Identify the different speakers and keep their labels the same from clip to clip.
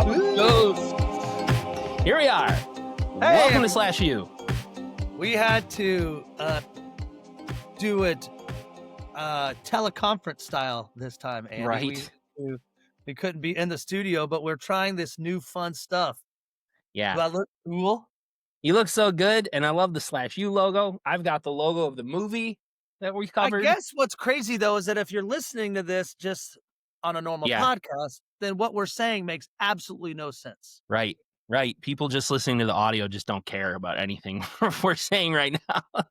Speaker 1: How it goes. Here we are. Welcome to SlashU.
Speaker 2: We had to do it teleconference style this time, Andy.
Speaker 1: Right.
Speaker 2: We couldn't be in the studio, but we're trying this new fun stuff.
Speaker 1: Yeah.
Speaker 2: Do I look cool?
Speaker 1: You look so good, and I love the SlashU logo. I've got the logo of the movie that we covered.
Speaker 2: I guess what's crazy, though, is that if you're listening to this just on a normal podcast, then what we're saying makes absolutely no sense.
Speaker 1: Right. People just listening to the audio just don't care about anything we're saying right now.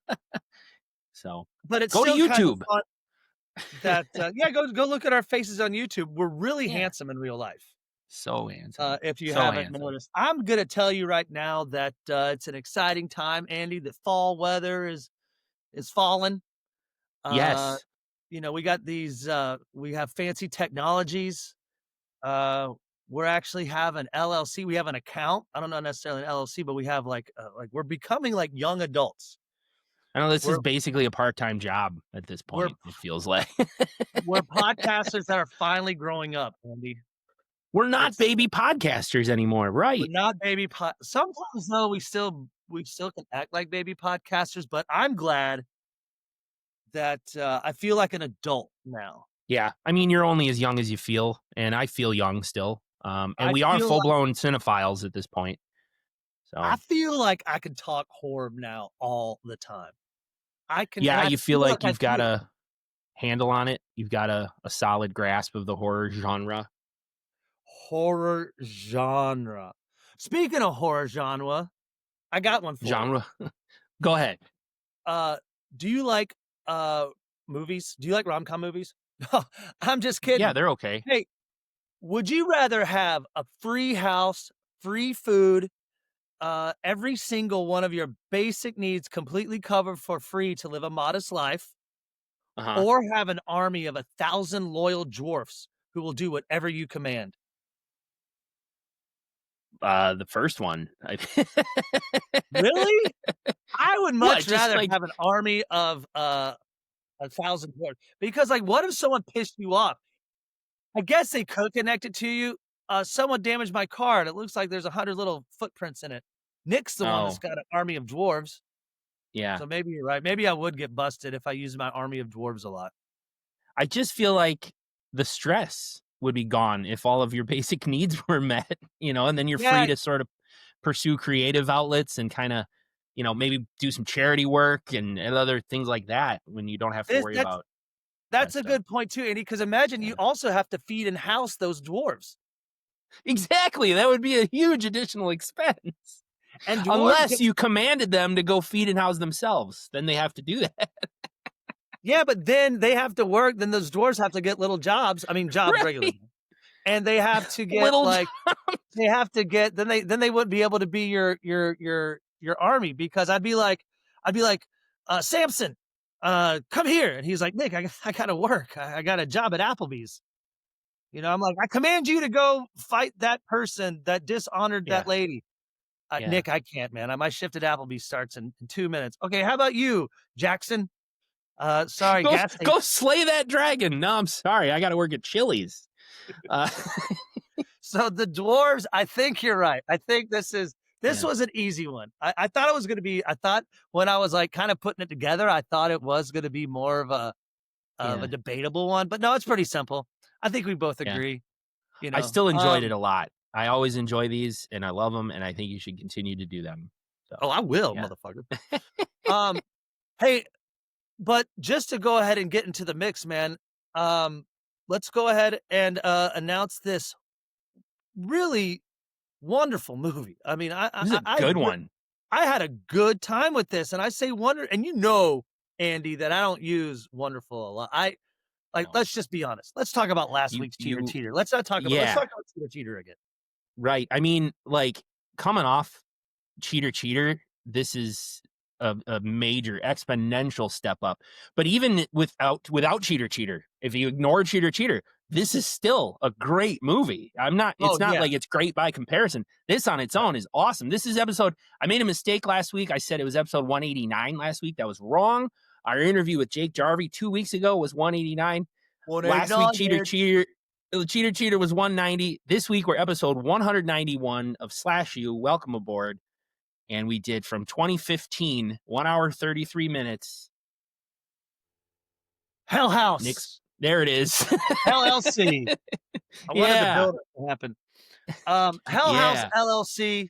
Speaker 1: So,
Speaker 2: but it's
Speaker 1: go to YouTube.
Speaker 2: Kind of fun go look at our faces on YouTube. We're really handsome in real life.
Speaker 1: So handsome.
Speaker 2: If you haven't noticed, I'm going to tell you right now that it's an exciting time, Andy. The fall weather is falling.
Speaker 1: Yes.
Speaker 2: We got these. We have fancy technologies. We're actually have an LLC. We have an account. I don't know necessarily an LLC, but we have like we're becoming like young adults.
Speaker 1: I know this is basically a part-time job at this point. It feels like
Speaker 2: we're podcasters that are finally growing up, Andy.
Speaker 1: We're not baby podcasters anymore, right?
Speaker 2: We're not baby Sometimes though, we still can act like baby podcasters, but I'm glad that I feel like an adult now.
Speaker 1: Yeah, I mean, you're only as young as you feel, and I feel young still. And we are full-blown cinephiles at this point. So
Speaker 2: I feel like I can talk horror now all the time. I can.
Speaker 1: Yeah, you feel like you've got a handle on it. You've got a solid grasp of the horror genre.
Speaker 2: Horror genre. Speaking of horror genre, I got one for
Speaker 1: you. Go ahead.
Speaker 2: Do you like movies? Do you like rom-com movies? I'm just kidding.
Speaker 1: Yeah, they're okay.
Speaker 2: Hey, would you rather have a free house, free food, every single one of your basic needs completely covered for free to live a modest life, or have an army of 1,000 loyal dwarfs who will do whatever you command?
Speaker 1: The first one.
Speaker 2: Really? I would much rather have an army of 1,000 dwarfs, because what if someone pissed you off? I guess they could connect it to you. Someone damaged my car, and it looks like there's 100 little footprints in it. Nick's the one that's got an army of dwarves.
Speaker 1: Yeah.
Speaker 2: So maybe you're right. Maybe I would get busted if I used my army of dwarves a lot.
Speaker 1: I just feel like the stress would be gone if all of your basic needs were met, and then you're free to sort of pursue creative outlets and kind of, maybe do some charity work and other things like that when you don't have to worry about.
Speaker 2: That's a good point too, Andy, because imagine you also have to feed and house those dwarves.
Speaker 1: Exactly. That would be a huge additional expense. And unless you commanded them to go feed and house themselves, then they have to do that.
Speaker 2: Yeah, but then they have to work. Then those dwarves have to get little jobs. I mean, jobs regularly, and they have to get they have to get. Then they wouldn't be able to be your army, because I'd be like, Samson, come here, and he's like, Nick, I gotta work. I got a job at Applebee's. I'm like, I command you to go fight that person that dishonored that lady. Nick, I can't, man. My shift at Applebee's starts in 2 minutes. Okay, how about you, Jackson? Sorry,
Speaker 1: go slay that dragon. No, I'm sorry. I got to work at Chili's.
Speaker 2: So the dwarves, I think you're right. I think this was an easy one. I thought it was going to be, when I was kind of putting it together, I thought it was going to be more of a debatable one, but no, it's pretty simple. I think we both agree.
Speaker 1: I still enjoyed it a lot. I always enjoy these, and I love them, and I think you should continue to do them. So,
Speaker 2: I will, motherfucker. Hey, but just to go ahead and get into the mix, man, let's go ahead and announce this really wonderful movie. I mean,
Speaker 1: this is a good one.
Speaker 2: I had a good time with this, and I say wonder, and Andy, that I don't use wonderful a lot. Let's just be honest. Let's talk about last week's Cheater. Let's not talk about. Let's talk about Cheater again.
Speaker 1: Right. I mean, coming off Cheater, this is a major exponential step up. But even without Cheater, if you ignore Cheater, this is still a great movie. It's not like it's great by comparison. This on its own is awesome. This is I made a mistake last week. I said it was episode 189 last week. That was wrong. Our interview with Jake Jarvie 2 weeks ago was 189. Last week, Cheater Cheater Cheater was 190. This week we're episode 191 of SlashU. Welcome aboard. And we did from 2015, 1 hour 33 minutes.
Speaker 2: Hell
Speaker 1: Nick's
Speaker 2: House.
Speaker 1: there it is.
Speaker 2: LLC. I wanted to build it to happen. Hell House LLC.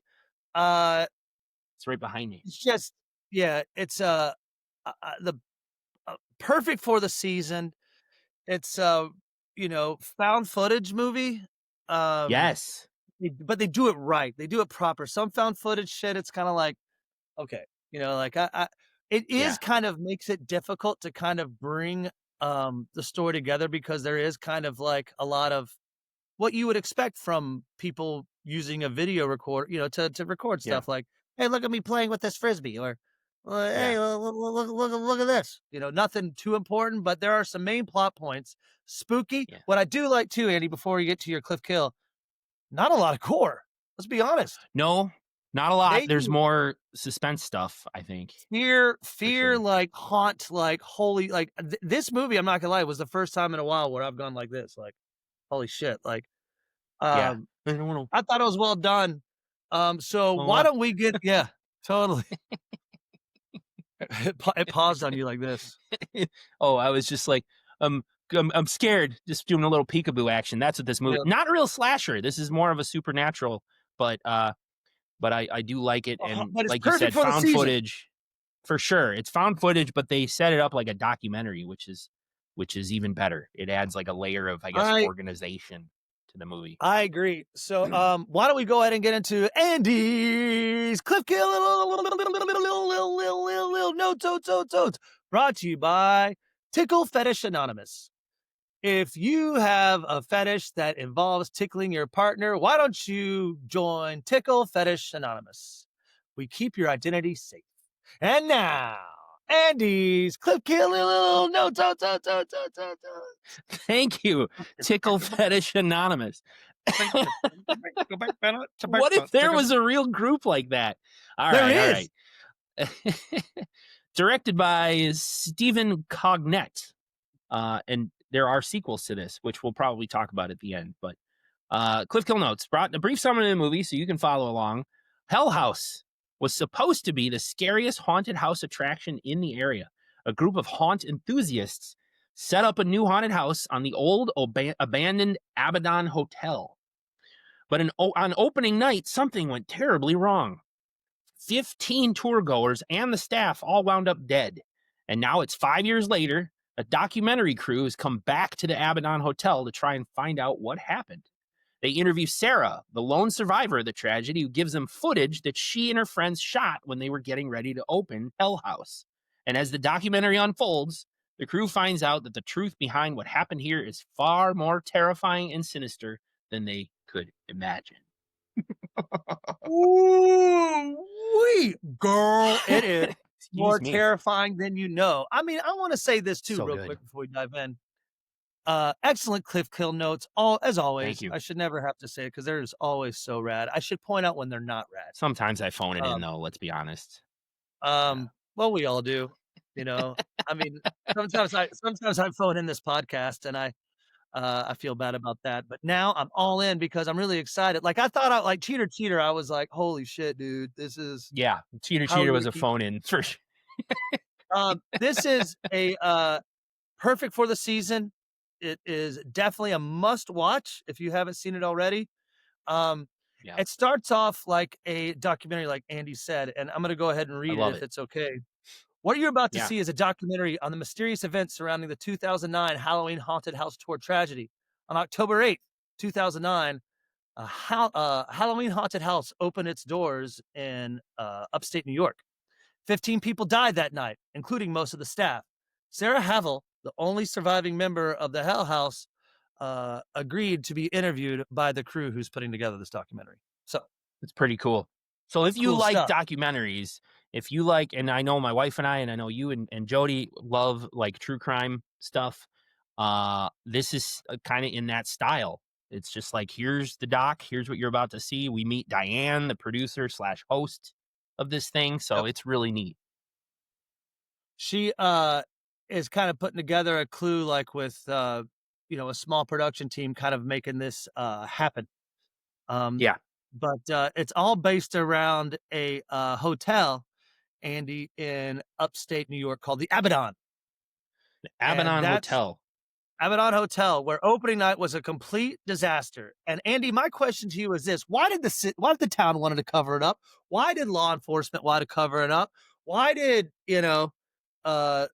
Speaker 1: It's right behind me.
Speaker 2: It's just, yeah, it's the perfect for the season. It's found footage movie.
Speaker 1: Yes.
Speaker 2: But they do it right. They do it proper. Some found footage shit, it's kind of like, okay, like it is kind of makes it difficult to kind of bring the story together because there is kind of like a lot of what you would expect from people using a video record, to record stuff like, hey, look at me playing with this frisbee, or hey, look at this. Nothing too important, but there are some main plot points. Spooky.
Speaker 1: Yeah.
Speaker 2: What I do like too, Andy, before you get to your cliff kill, not a lot of gore. Let's be honest.
Speaker 1: No, not a lot. There's more suspense stuff, I think.
Speaker 2: Fear, sure. Like haunt, like holy, like this movie, I'm not gonna lie, was the first time in a while where I've gone like this, like, holy shit. Like, I thought it was well done. So why don't we get, totally. It paused on you like this.
Speaker 1: I was just like, I'm scared, just doing a little peekaboo action. That's what this movie, not a real slasher. This is more of a supernatural, but I do like it. And like you said, found footage for sure. It's found footage, but they set it up like a documentary, which is even better. It adds like a layer of, I guess, organization to the movie.
Speaker 2: I agree. So why don't we go ahead and get into Andy's Cliff Kill notes, brought to you by Tickle Fetish Anonymous. If you have a fetish that involves tickling your partner, why don't you join Tickle Fetish Anonymous? We keep your identity safe. And now, Andy's Cliff Kill notes.
Speaker 1: Thank you, Tickle Fetish Anonymous. What if there was a real group like that? All right. Directed by Stephen Cognette. And there are sequels to this, which we'll probably talk about at the end. But Cliff Kill Notes brought a brief summary of the movie so you can follow along. Hell House was supposed to be the scariest haunted house attraction in the area. A group of haunt enthusiasts set up a new haunted house on the old abandoned Abaddon Hotel. But on opening night, something went terribly wrong. 15 tour goers and the staff all wound up dead. And now it's 5 years later. A documentary crew has come back to the Abaddon Hotel to try and find out what happened. They interview Sarah, the lone survivor of the tragedy, who gives them footage that she and her friends shot when they were getting ready to open Hell House. And as the documentary unfolds, the crew finds out that the truth behind what happened here is far more terrifying and sinister than they could imagine.
Speaker 2: Ooh, wee, girl, it is. More terrifying than you know. I mean, I want to say this too, real quick before we dive in. Excellent Cliff Kill notes, as always.
Speaker 1: Thank you.
Speaker 2: I should never have to say it because they're always so rad. I should point out when they're not rad.
Speaker 1: Sometimes I phone it in, though. Let's be honest.
Speaker 2: Well, we all do. I mean, sometimes I phone in this podcast, and I feel bad about that. But now I'm all in because I'm really excited. Like I thought, like Cheater, I was like, holy shit, dude, this is
Speaker 1: Cheater was a phone in for sure.
Speaker 2: This is a perfect for the season. It is definitely a must watch if you haven't seen it already. It starts off like a documentary, like Andy said, and I'm going to go ahead and read it if it's okay. What you're about to see is a documentary on the mysterious events surrounding the 2009 Halloween haunted house tour tragedy. On October 8th, 2009, a Halloween haunted house opened its doors in upstate New York. 15 people died that night, including most of the staff. Sarah Havel, the only surviving member of the Hell House, agreed to be interviewed by the crew who's putting together this documentary. So
Speaker 1: it's pretty cool. So if you like documentaries, if you like, and I know my wife and I know you and Jody love like true crime stuff, this is kind of in that style. It's just like, here's the doc, here's what you're about to see. We meet Diane, the producer / host of this thing. So it's really neat.
Speaker 2: She is kind of putting together a clue like with a small production team kind of making this, happen. Um,
Speaker 1: Yeah.
Speaker 2: but it's all based around a, hotel, Andy, in upstate New York called the Abaddon, and
Speaker 1: Abaddon
Speaker 2: that's
Speaker 1: Hotel.
Speaker 2: Abaddon Hotel, where opening night was a complete disaster. And Andy, my question to you is this: why did the town wanted to cover it up? Why did law enforcement want to cover it up? Why did uh,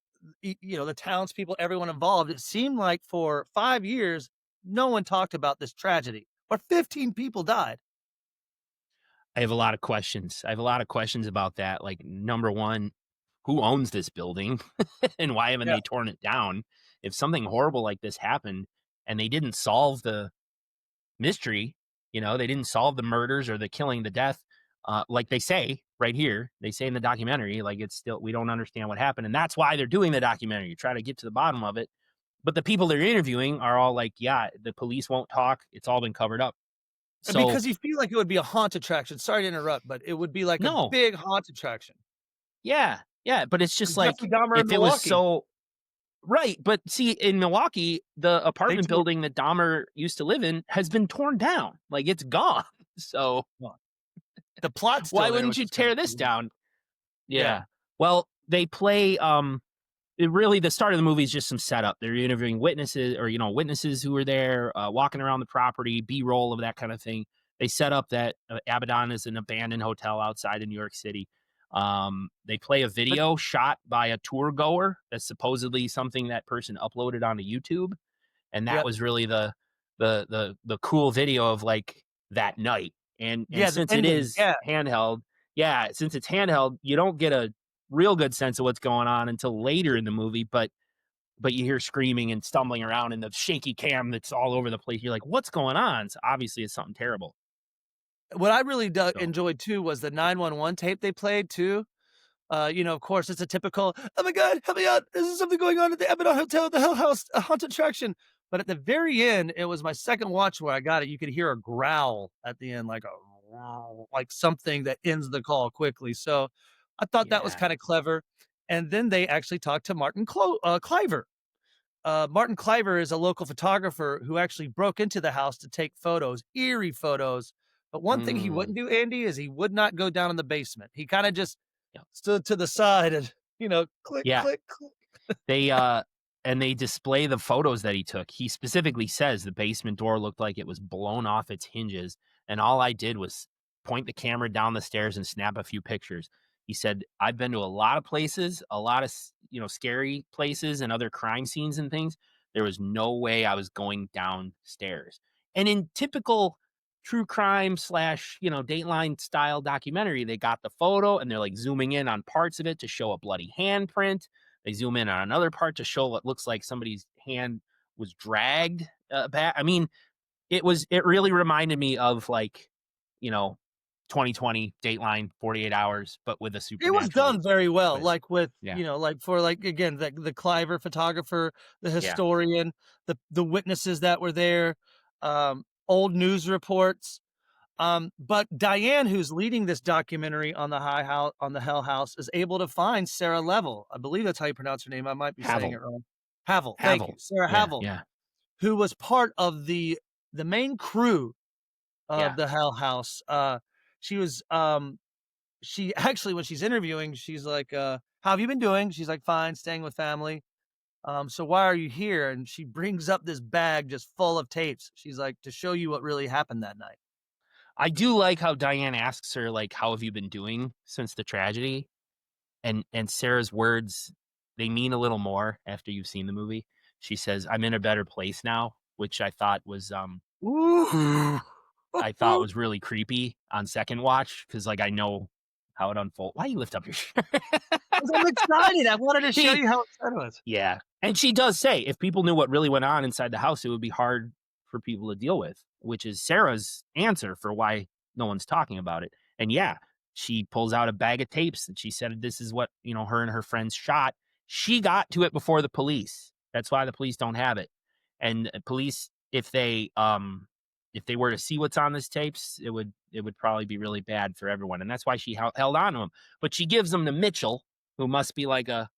Speaker 2: the townspeople, everyone involved? It seemed like for 5 years, no one talked about this tragedy, where 15 people died.
Speaker 1: I have a lot of questions. I have a lot of questions about that. Like, number one, who owns this building and why haven't
Speaker 2: Yeah,
Speaker 1: they torn it down? If something horrible like this happened and they didn't solve the mystery, they didn't solve the murders or the killing, the death, like they say right here, they say in the documentary, like it's still, we don't understand what happened. And that's why they're doing the documentary, try to get to the bottom of it. But the people they're interviewing are all like, yeah, the police won't talk. It's all been covered up. So,
Speaker 2: because you feel like it would be a haunt attraction. Sorry to interrupt, but it would be like a
Speaker 1: no,
Speaker 2: big haunt attraction.
Speaker 1: yeah, yeah. But it's just
Speaker 2: Like
Speaker 1: like,
Speaker 2: Jeffrey Dahmer in
Speaker 1: if it was
Speaker 2: Milwaukee.
Speaker 1: so, right. But see, in Milwaukee, the
Speaker 2: They
Speaker 1: apartment
Speaker 2: tore
Speaker 1: building that Dahmer used to live in has been torn down. Like it's gone. So
Speaker 2: well, the plot's
Speaker 1: why
Speaker 2: still there,
Speaker 1: wouldn't
Speaker 2: which
Speaker 1: you
Speaker 2: is kinda
Speaker 1: tear this
Speaker 2: cool.
Speaker 1: down?
Speaker 2: Yeah.
Speaker 1: Yeah. Well, they play it really, the start of the movie is just some setup. They're interviewing witnesses, or witnesses who were there, walking around the property, B-roll of that kind of thing. They set up that Abaddon is an abandoned hotel outside of New York City. They play a
Speaker 2: But
Speaker 1: video shot by a tour goer that's supposedly something that person uploaded onto YouTube, and that
Speaker 2: yep.
Speaker 1: was really the cool video of like that night. And
Speaker 2: Yeah, the
Speaker 1: since it
Speaker 2: ending.
Speaker 1: is
Speaker 2: Yeah.
Speaker 1: handheld, yeah, since it's handheld, you don't get a real good sense of what's going on until later in the movie, but you hear screaming and stumbling around in the shaky cam that's all over the place. You're like, what's going on? So obviously it's something terrible.
Speaker 2: What I really
Speaker 1: So
Speaker 2: enjoyed too was the 911 tape they played too. Of course, it's a typical, "Oh my god, help me out. There's something going on at the Abaddon Hotel, the Hell House, a haunted attraction." But at the very end, it was my second watch where I got it. You could hear a growl at the end, like a growl, like something that ends the call quickly. So I thought that was
Speaker 1: yeah.
Speaker 2: kind of clever. And then they actually talked to Cliver. Martin Cliver is a local photographer who actually broke into the house to take photos, eerie photos. But one thing he
Speaker 1: Mm,
Speaker 2: wouldn't do, Andy, is he would not go down in the basement. He kind of just
Speaker 1: yeah.
Speaker 2: stood to the side and, click,
Speaker 1: Yeah.
Speaker 2: click, click.
Speaker 1: They and they display the photos that he took. He specifically says the basement door looked like it was blown off its hinges, and all I did was point the camera down the stairs and snap a few pictures. He said, "I've been to a lot of places, a lot of scary places and other crime scenes and things. There was no way I was going downstairs." And in typical true crime slash Dateline style documentary, they got the photo and they're like zooming in on parts of it to show a bloody handprint. They zoom in on another part to show what looks like somebody's hand was dragged back. I mean, it really reminded me of like, you know, 2020 Dateline 48 Hours, but with a
Speaker 2: It was
Speaker 1: supernatural
Speaker 2: done very well,
Speaker 1: twist.
Speaker 2: like with,
Speaker 1: Yeah.
Speaker 2: like for like again, the Cliver photographer, the
Speaker 1: Yeah.
Speaker 2: historian, the witnesses that were there, old news reports. But Diane, who's leading this documentary on the Hell House, is able to find Sarah Level. I believe that's how you pronounce her name. I might be saying it
Speaker 1: Havel.
Speaker 2: wrong. Havel, thank you.
Speaker 1: Havel.
Speaker 2: Sarah
Speaker 1: Yeah.
Speaker 2: Havel,
Speaker 1: Yeah.
Speaker 2: who was part of the main crew of
Speaker 1: Yeah.
Speaker 2: the Hell House. She was she actually, when she's interviewing, she's like, "How have you been doing?" She's like, "Fine, staying with family." "So why are you here?" And she brings up this bag just full of tapes. She's like, "To show you what really happened that night."
Speaker 1: I do like how Diane asks her, like, how have you been doing since the tragedy? And Sarah's words, they mean a little more after you've seen the movie. She says, "I'm in a better place now," which
Speaker 2: Ooh.
Speaker 1: I thought was really creepy on second watch because, like, I know how it unfolds. Why you lift up your shirt?
Speaker 2: 'Cause I'm excited. I wanted to show
Speaker 1: He
Speaker 2: you how excited I was.
Speaker 1: Yeah, and she does say if people knew what really went on inside the house, it would be hard for people to deal with, which is Sarah's answer for why no one's talking about it. And yeah, she pulls out a bag of tapes and she said this is what, her and her friends shot. She got to it before the police. That's why the police don't have it. And police, if they were to see what's on this tapes, it would probably be really bad for everyone. And that's why she held on to them. But she gives them to Mitchell, who must be like the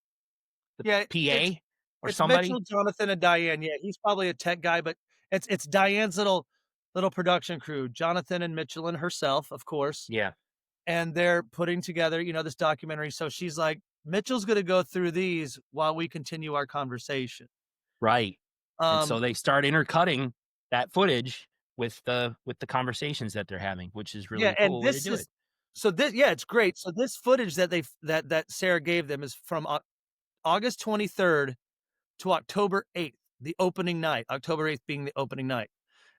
Speaker 2: Yeah, it's
Speaker 1: PA. or
Speaker 2: It's
Speaker 1: somebody?
Speaker 2: Mitchell, Jonathan, and Diane. Yeah, he's probably a tech guy, but it's Diane's little production crew, Jonathan and Mitchell and herself, of course,
Speaker 1: Yeah,
Speaker 2: and they're putting together, this documentary. So she's like, Mitchell's gonna go through these while we continue our conversation.
Speaker 1: right. And so
Speaker 2: Um,
Speaker 1: they start intercutting that footage with the conversations that they're having, which is
Speaker 2: yeah,
Speaker 1: really
Speaker 2: and
Speaker 1: cool way to
Speaker 2: this
Speaker 1: do it.
Speaker 2: is so this yeah, it's great. So this footage that Sarah gave them is from August 23rd to October 8th, the opening night, October 8th being the opening night.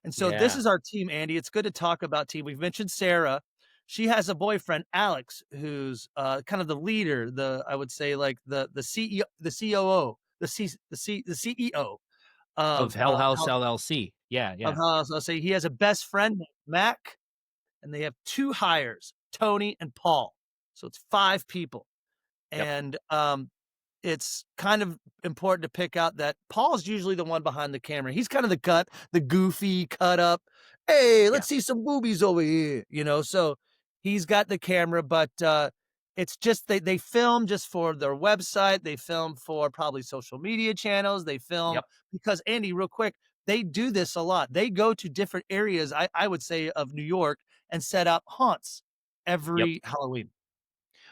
Speaker 2: And so this
Speaker 1: Yeah.
Speaker 2: is our team, Andy. It's good to talk about team. We've mentioned Sarah. She has a boyfriend, Alex, who's kind of the leader, I would say like the CEO, the COO, the CEO
Speaker 1: Of
Speaker 2: of
Speaker 1: House LLC. Yeah,
Speaker 2: of
Speaker 1: yeah.
Speaker 2: House. I'll say he has a best friend named Mac, and they have two hires, Tony and Paul. So it's five people.
Speaker 1: Yep,
Speaker 2: And it's kind of important to pick out that Paul's usually the one behind the camera. He's kind of the goofy cut up. Hey,
Speaker 1: yeah,
Speaker 2: let's see some boobies over here, So he's got the camera, but it's just they film just for their website. They film for probably social media channels. They film
Speaker 1: yep,
Speaker 2: because Andy, real quick, they do this a lot. They go to different areas, I would say, of New York and set up haunts
Speaker 1: yep.
Speaker 2: every Halloween.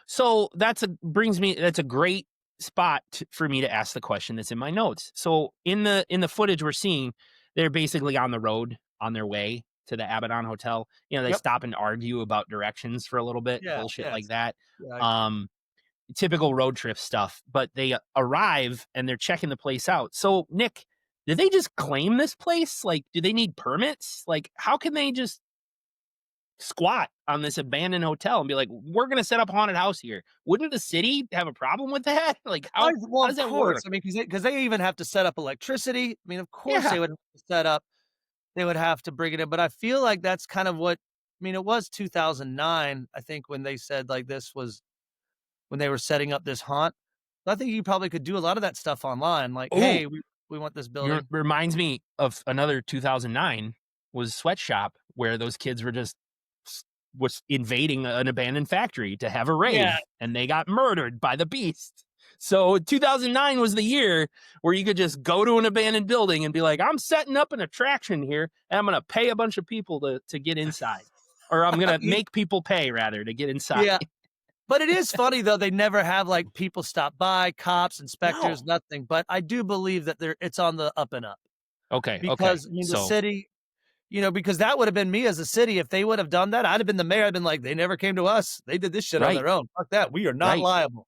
Speaker 1: So that's a great spot for me to ask the question that's in my notes. So in the footage we're seeing, they're basically on the road on their way to the Abaddon Hotel. They
Speaker 2: Yep.
Speaker 1: stop and argue about directions for a little bit,
Speaker 2: Yeah.
Speaker 1: bullshit like
Speaker 2: Yes.
Speaker 1: that.
Speaker 2: Yeah.
Speaker 1: Um, Typical road trip stuff. But they arrive and they're checking the place out. So Nick, did they just claim this place? Like, do they need permits? Like, how can they just squat on this abandoned hotel and be like, "We're gonna set up a haunted house here"? Wouldn't the city have a problem with that? Like,
Speaker 2: Well,
Speaker 1: how
Speaker 2: of
Speaker 1: does that
Speaker 2: course.
Speaker 1: work?
Speaker 2: I mean, because they even have to set up electricity. I mean, of course
Speaker 1: Yeah.
Speaker 2: they would have to set up. They would have to bring it in. But I feel like that's kind of what. I mean, it was 2009. I think when they said like this was when they were setting up this haunt. I think you probably could do a lot of that stuff online. Like,
Speaker 1: Oh,
Speaker 2: hey, we want this
Speaker 1: you
Speaker 2: building.
Speaker 1: reminds me of another 2009 was Sweatshop where those kids were just was invading an abandoned factory to have a
Speaker 2: Yeah,
Speaker 1: rave and they got murdered by the beast. So 2009 was the year where you could just go to an abandoned building and be like, "I'm setting up an attraction here and I'm going to pay a bunch of people to get inside." Or I'm going to make people pay rather to get inside.
Speaker 2: yeah. But it is funny though. They never have like people stop by, cops, inspectors,
Speaker 1: No.
Speaker 2: nothing. But I do believe that it's on the up and up
Speaker 1: Okay, okay.
Speaker 2: because I mean the
Speaker 1: So,
Speaker 2: city. Because that would have been me as a city. If they would have done that, I'd have been the mayor. I'd been like, they never came to us. They did this shit on
Speaker 1: right,
Speaker 2: their own. Fuck that. We are not
Speaker 1: right.
Speaker 2: liable. Um,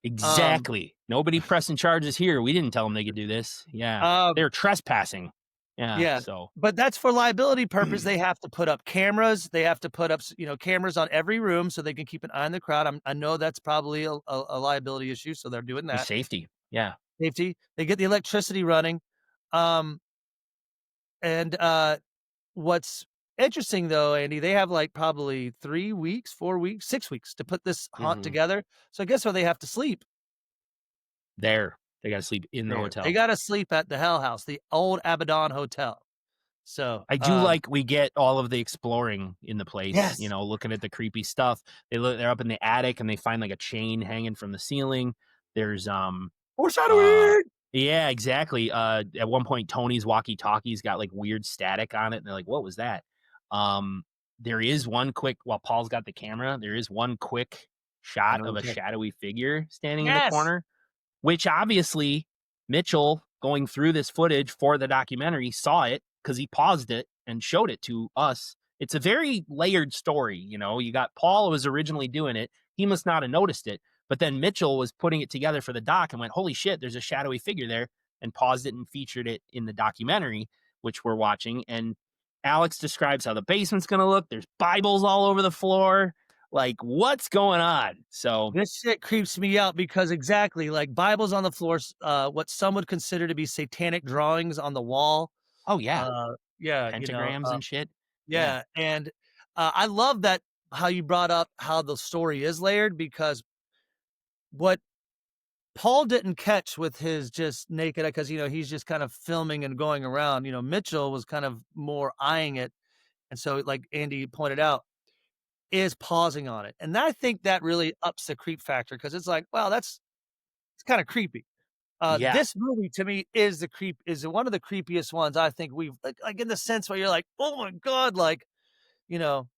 Speaker 1: Exactly. Nobody pressing charges here. We didn't tell them they could do this. Yeah.
Speaker 2: um,
Speaker 1: They're trespassing. Yeah.
Speaker 2: yeah.
Speaker 1: So,
Speaker 2: But that's for liability purpose. They have to put up cameras. They have to put up, cameras on every room so they can keep an eye on the crowd. I know that's probably a liability issue, so they're doing that.
Speaker 1: safety. Yeah.
Speaker 2: Safety. They get the electricity running. Um, and What's interesting though, Andy, they have like probably 3 weeks, 4 weeks, 6 weeks to put this haunt
Speaker 1: Hmm.
Speaker 2: together. So guess where they have to sleep?
Speaker 1: There. They got to sleep in the
Speaker 2: There. They
Speaker 1: hotel.
Speaker 2: gotta sleep at the Hell House, the old Abaddon Hotel. So,
Speaker 1: I do like we get all of the exploring in the place,
Speaker 2: yes.
Speaker 1: looking at the creepy stuff. They're up in the attic and they find like a chain hanging from the ceiling. There's uh
Speaker 2: Foreshadowing!
Speaker 1: yeah, exactly. At one point Tony's walkie-talkie's got like weird static on it and they're like, "What was that?" Um there is one quick while Paul's got the camera, there is one quick
Speaker 2: I
Speaker 1: shot
Speaker 2: know
Speaker 1: of a
Speaker 2: what you're
Speaker 1: shadowy figure standing in the
Speaker 2: Yes!
Speaker 1: corner, which obviously Mitchell going through this footage for the documentary saw it because he paused it and showed it to us. It's a very layered story. You got Paul who was originally doing it. He must not have noticed it. But then Mitchell was putting it together for the doc and went, "Holy shit, there's a shadowy figure there," and paused it and featured it in the documentary, which we're watching. And Alex describes how the basement's going to look. There's Bibles all over the floor. Like, what's going on? So,
Speaker 2: This shit creeps me out because exactly, like, Bibles on the floor, what some would consider to be satanic drawings on the wall.
Speaker 1: oh, yeah,
Speaker 2: Yeah,
Speaker 1: pentagrams and shit. Yeah.
Speaker 2: yeah, and, I love that how you brought up how the story is layered because what Paul didn't catch with his just naked because he's just kind of filming and going around. Mitchell was kind of more eyeing it, and so like Andy pointed out, is pausing on it, and I think that really ups the creep factor because it's like, wow, it's kind of creepy.
Speaker 1: Yeah.
Speaker 2: This movie to me is one of the creepiest ones I think we've like in the sense where you're like, "Oh my god," like, you know,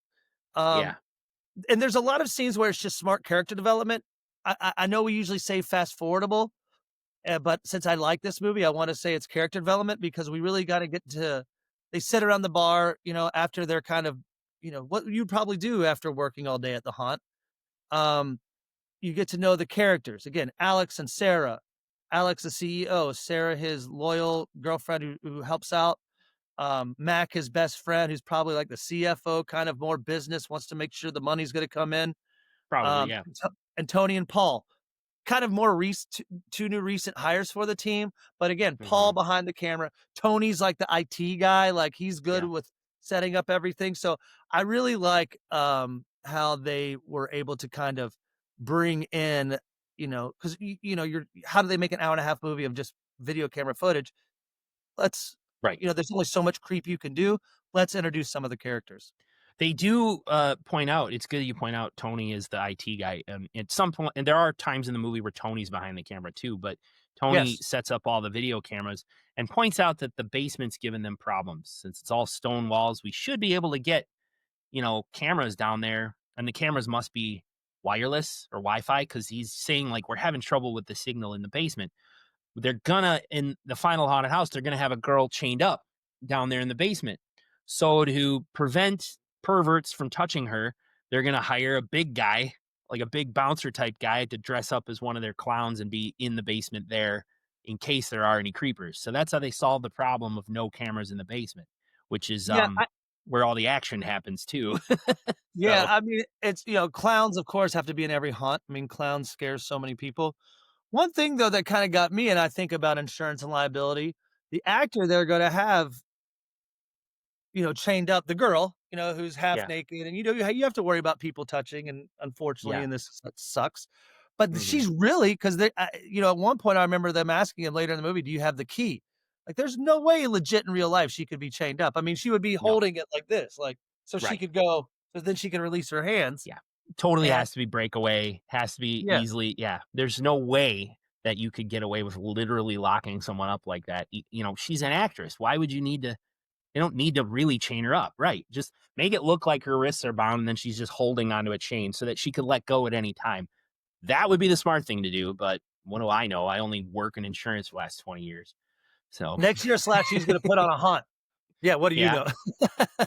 Speaker 2: um,
Speaker 1: Yeah.
Speaker 2: and there's a lot of scenes where it's just smart character development. I know we usually say fast forwardable, but since I like this movie, I wanna say it's character development because we really gotta get to they sit around the bar, after they're kind of, what you'd probably do after working all day at the haunt. Um, you get to know the characters. Again, Alex and Sarah. Alex, the CEO, Sarah, his loyal girlfriend who helps out. Mac, his best friend, who's probably like the CFO, kind of more business, wants to make sure the money's going to come in.
Speaker 1: Probably. Yeah.
Speaker 2: And Tony and Paul, kind of more two new recent hires for the team. But again, Paul
Speaker 1: Hmm.
Speaker 2: behind the camera. Tony's like the IT guy, like he's good
Speaker 1: Yeah.
Speaker 2: with setting up everything. So I really like how they were able to kind of bring in, because you're how do they make an hour and a half movie of just video camera footage? Let's
Speaker 1: Right.
Speaker 2: there's only so much creep you can do. Let's introduce some of the characters.
Speaker 1: They do point out, it's good you point out Tony is the IT guy. At some point, and there are times in the movie where Tony's behind the camera too, but Tony
Speaker 2: Yes.
Speaker 1: sets up all the video cameras and points out that the basement's giving them problems. Since it's all stone walls, we should be able to get, cameras down there, and the cameras must be wireless or Wi-Fi because he's saying like we're having trouble with the signal in the basement. They're gonna in the final haunted house, they're gonna have a girl chained up down there in the basement. So to prevent perverts from touching her, they're gonna hire a big guy, like a big bouncer type guy, to dress up as one of their clowns and be in the basement there in case there are any creepers. So that's how they solve the problem of no cameras in the basement, which is
Speaker 2: Yeah,
Speaker 1: where all the action happens too.
Speaker 2: yeah,
Speaker 1: So
Speaker 2: I mean, it's clowns, of course, have to be in every haunt. I mean, clowns scares so many people. One thing, though, that kinda got me, and I think about insurance and liability, the actor they're gonna have, chained up, the girl, who's half
Speaker 1: yeah,
Speaker 2: naked, and, you have to worry about people touching, and unfortunately,
Speaker 1: yeah.
Speaker 2: and this that sucks. But
Speaker 1: Hmm.
Speaker 2: she's really 'cause they at one point, I remember them asking him later in the movie, "Do you have the key?" Like, there's no way legit in real life she could be chained up. I mean, she would be
Speaker 1: No,
Speaker 2: holding it like this, like, so she
Speaker 1: right.
Speaker 2: could go so then she can release her hands,
Speaker 1: Yeah. Totally
Speaker 2: and
Speaker 1: has to be breakaway, has to be
Speaker 2: yeah.
Speaker 1: easily yeah. There's no way that you could get away with literally locking someone up like that. She's an actress. Why would you need to they don't need to really chain her up, right? Just make it look like her wrists are bound and then she's just holding onto a chain so that she could let go at any time. That would be the smart thing to do, but what do I know? I only work in insurance for the last 20 years. So,
Speaker 2: Next year, SlashU's gonna put on a haunt. Yeah, what do you
Speaker 1: yeah.
Speaker 2: know?